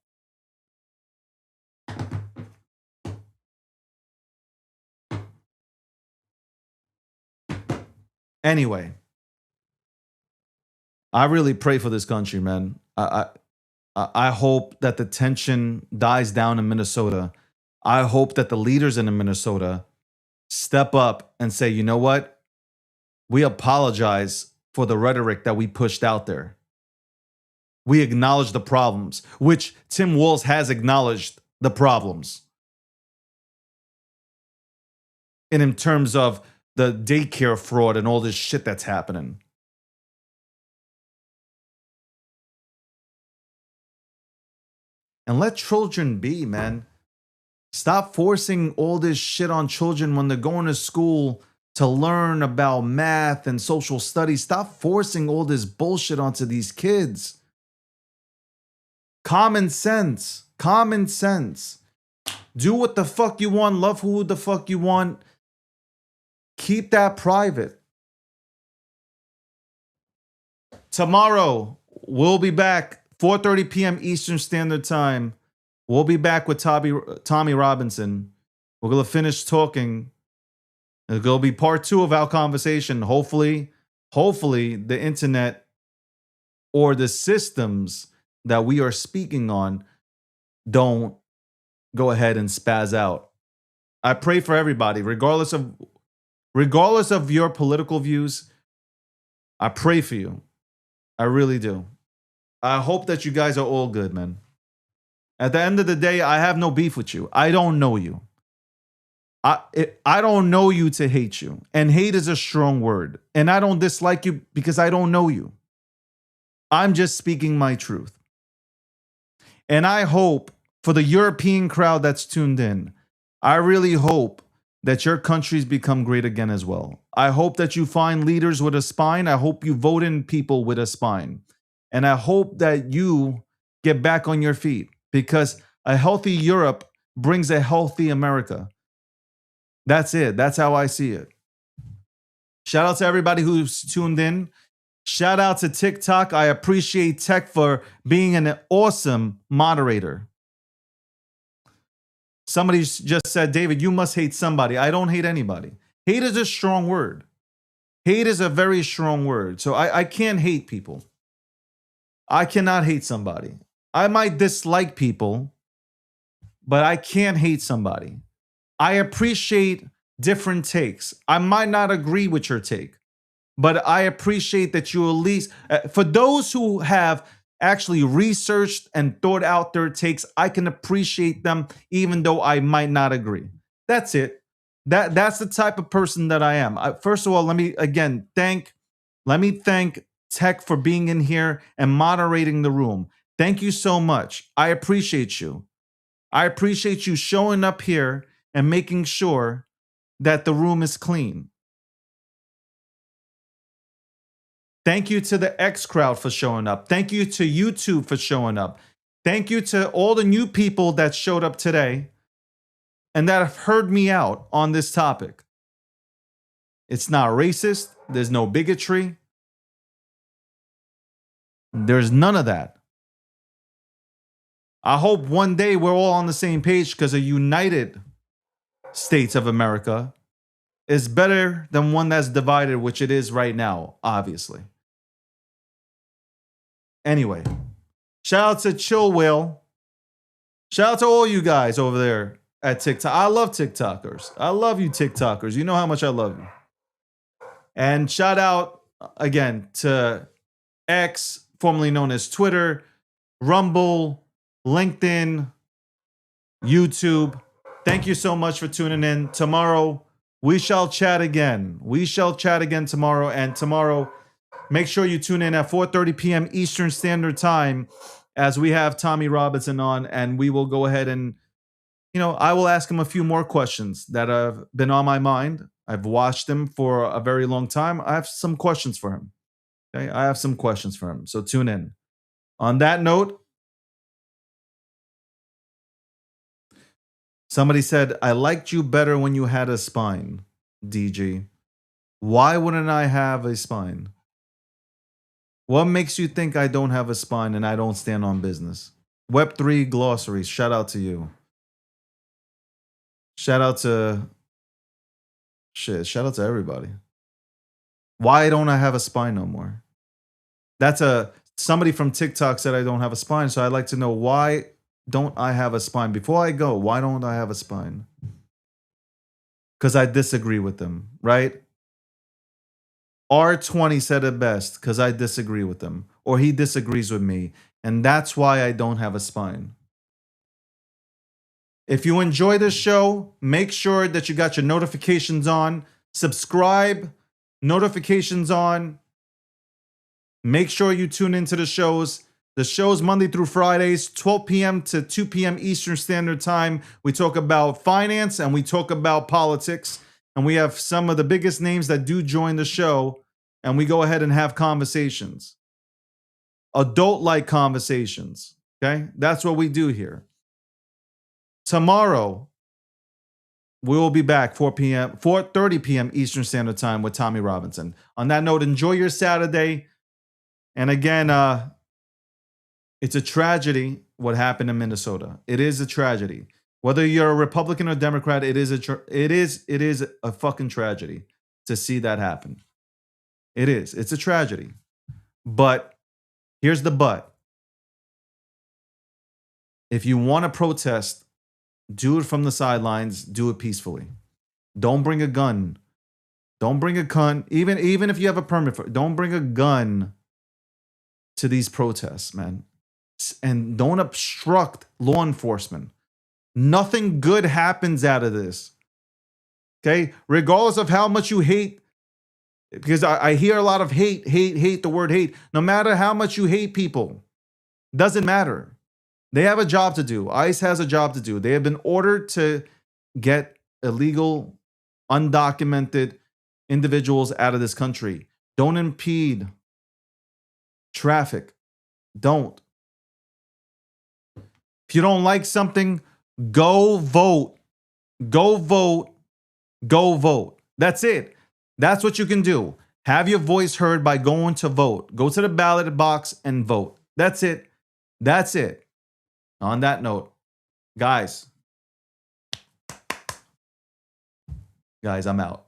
Anyway, I really pray for this country, man. I hope that the tension dies down in Minnesota. I hope that the leaders in Minnesota step up and say, you know what? We apologize for the rhetoric that we pushed out there. We acknowledge the problems, which Tim Walz has acknowledged the problems. And in terms of the daycare fraud and all this shit that's happening. And let children be, man. Stop forcing all this shit on children when they're going to school to learn about math and social studies. Stop forcing all this bullshit onto these kids. Common sense. Common sense. Do what the fuck you want. Love who the fuck you want. Keep that private. Tomorrow, we'll be back. 4:30 p.m. Eastern Standard Time. We'll be back with Tommy Robinson. We're going to finish talking. It's going to be part 2 of our conversation. Hopefully the internet or the systems that we are speaking on don't go ahead and spaz out. I pray for everybody, regardless of your political views. I pray for you. I really do. I hope that you guys are all good, man. At the end of the day, I have no beef with you. I don't know you. I don't know you to hate you. And hate is a strong word. And I don't dislike you because I don't know you. I'm just speaking my truth. And I hope for the European crowd that's tuned in, I really hope that your countries become great again as well. I hope that you find leaders with a spine. I hope you vote in people with a spine. And I hope that you get back on your feet, because a healthy Europe brings a healthy America. That's it. That's how I see it. Shout out to everybody who's tuned in. Shout out to TikTok. I appreciate Tech for being an awesome moderator. Somebody just said, David, you must hate somebody. I don't hate anybody. Hate is a strong word. Hate is a very strong word. So I can't hate people. I cannot hate somebody. I might dislike people, but I can't hate somebody. I appreciate different takes. I might not agree with your take, but I appreciate that you at least, for those who have actually researched and thought out their takes, I can appreciate them even though I might not agree. That's it. That's the type of person that I am. First of all, let me thank Tech for being in here and moderating the room. Thank you so much. I appreciate you. I appreciate you showing up here and making sure that the room is clean. Thank you to the X crowd for showing up. Thank you to YouTube for showing up. Thank you to all the new people that showed up today and that have heard me out on this topic. It's not racist. There's no bigotry. There's none of that. I hope one day we're all on the same page, because a united States of America is better than one that's divided, which it is right now, obviously. Anyway, shout out to Chill Whale. Shout out to all you guys over there at TikTok. I love TikTokers. I love you TikTokers. You know how much I love you. And shout out again to X, formerly known as Twitter, Rumble, LinkedIn, YouTube. Thank you so much for tuning in. Tomorrow, we shall chat again. We shall chat again tomorrow. And tomorrow, make sure you tune in at 4:30 p.m. Eastern Standard Time, as we have Tommy Robinson on, and we will go ahead and, I will ask him a few more questions that have been on my mind. I've watched him for a very long time. I have some questions for him. Okay, I have some questions for him. So tune in. On that note, somebody said, I liked you better when you had a spine, DG. Why wouldn't I have a spine? What makes you think I don't have a spine and I don't stand on business? Web3 Glossary, shout out to you. Shout out to everybody. Why don't I have a spine no more? Somebody from TikTok said I don't have a spine, so I'd like to know, why don't I have a spine? Before I go, why don't I have a spine? Because I disagree with them, right? R20 said it best, because I disagree with them, or he disagrees with me, and that's why I don't have a spine. If you enjoy this show, make sure that you got your notifications on, subscribe, notifications on. Make sure you tune into the shows. The show's Monday through Fridays, 12 p.m. to 2 p.m. Eastern Standard Time. We talk about finance and we talk about politics. And we have some of the biggest names that do join the show. And we go ahead and have conversations. Adult-like conversations. Okay? That's what we do here. Tomorrow, we will be back 4:30 p.m. Eastern Standard Time with Tommy Robinson. On that note, enjoy your Saturday. And again, it's a tragedy what happened in Minnesota. It is a tragedy. Whether you're a Republican or Democrat, it is a fucking tragedy to see that happen. It is. It's a tragedy. But here's the but. If you want to protest, do it from the sidelines. Do it peacefully. Don't bring a gun. Don't bring a gun. Even if you have a permit for it, don't bring a gun to these protests, man. And don't obstruct law enforcement. Nothing good happens out of this. Okay? Regardless of how much you hate, because I hear a lot of hate, the word hate. No matter how much you hate people, doesn't matter. They have a job to do. ICE has a job to do. They have been ordered to get illegal, undocumented individuals out of this country. Don't impede traffic. Don't. If you don't like something, go vote. Go vote. Go vote. That's it. That's what you can do. Have your voice heard by going to vote. Go to the ballot box and vote. That's it. That's it. On that note, guys, I'm out.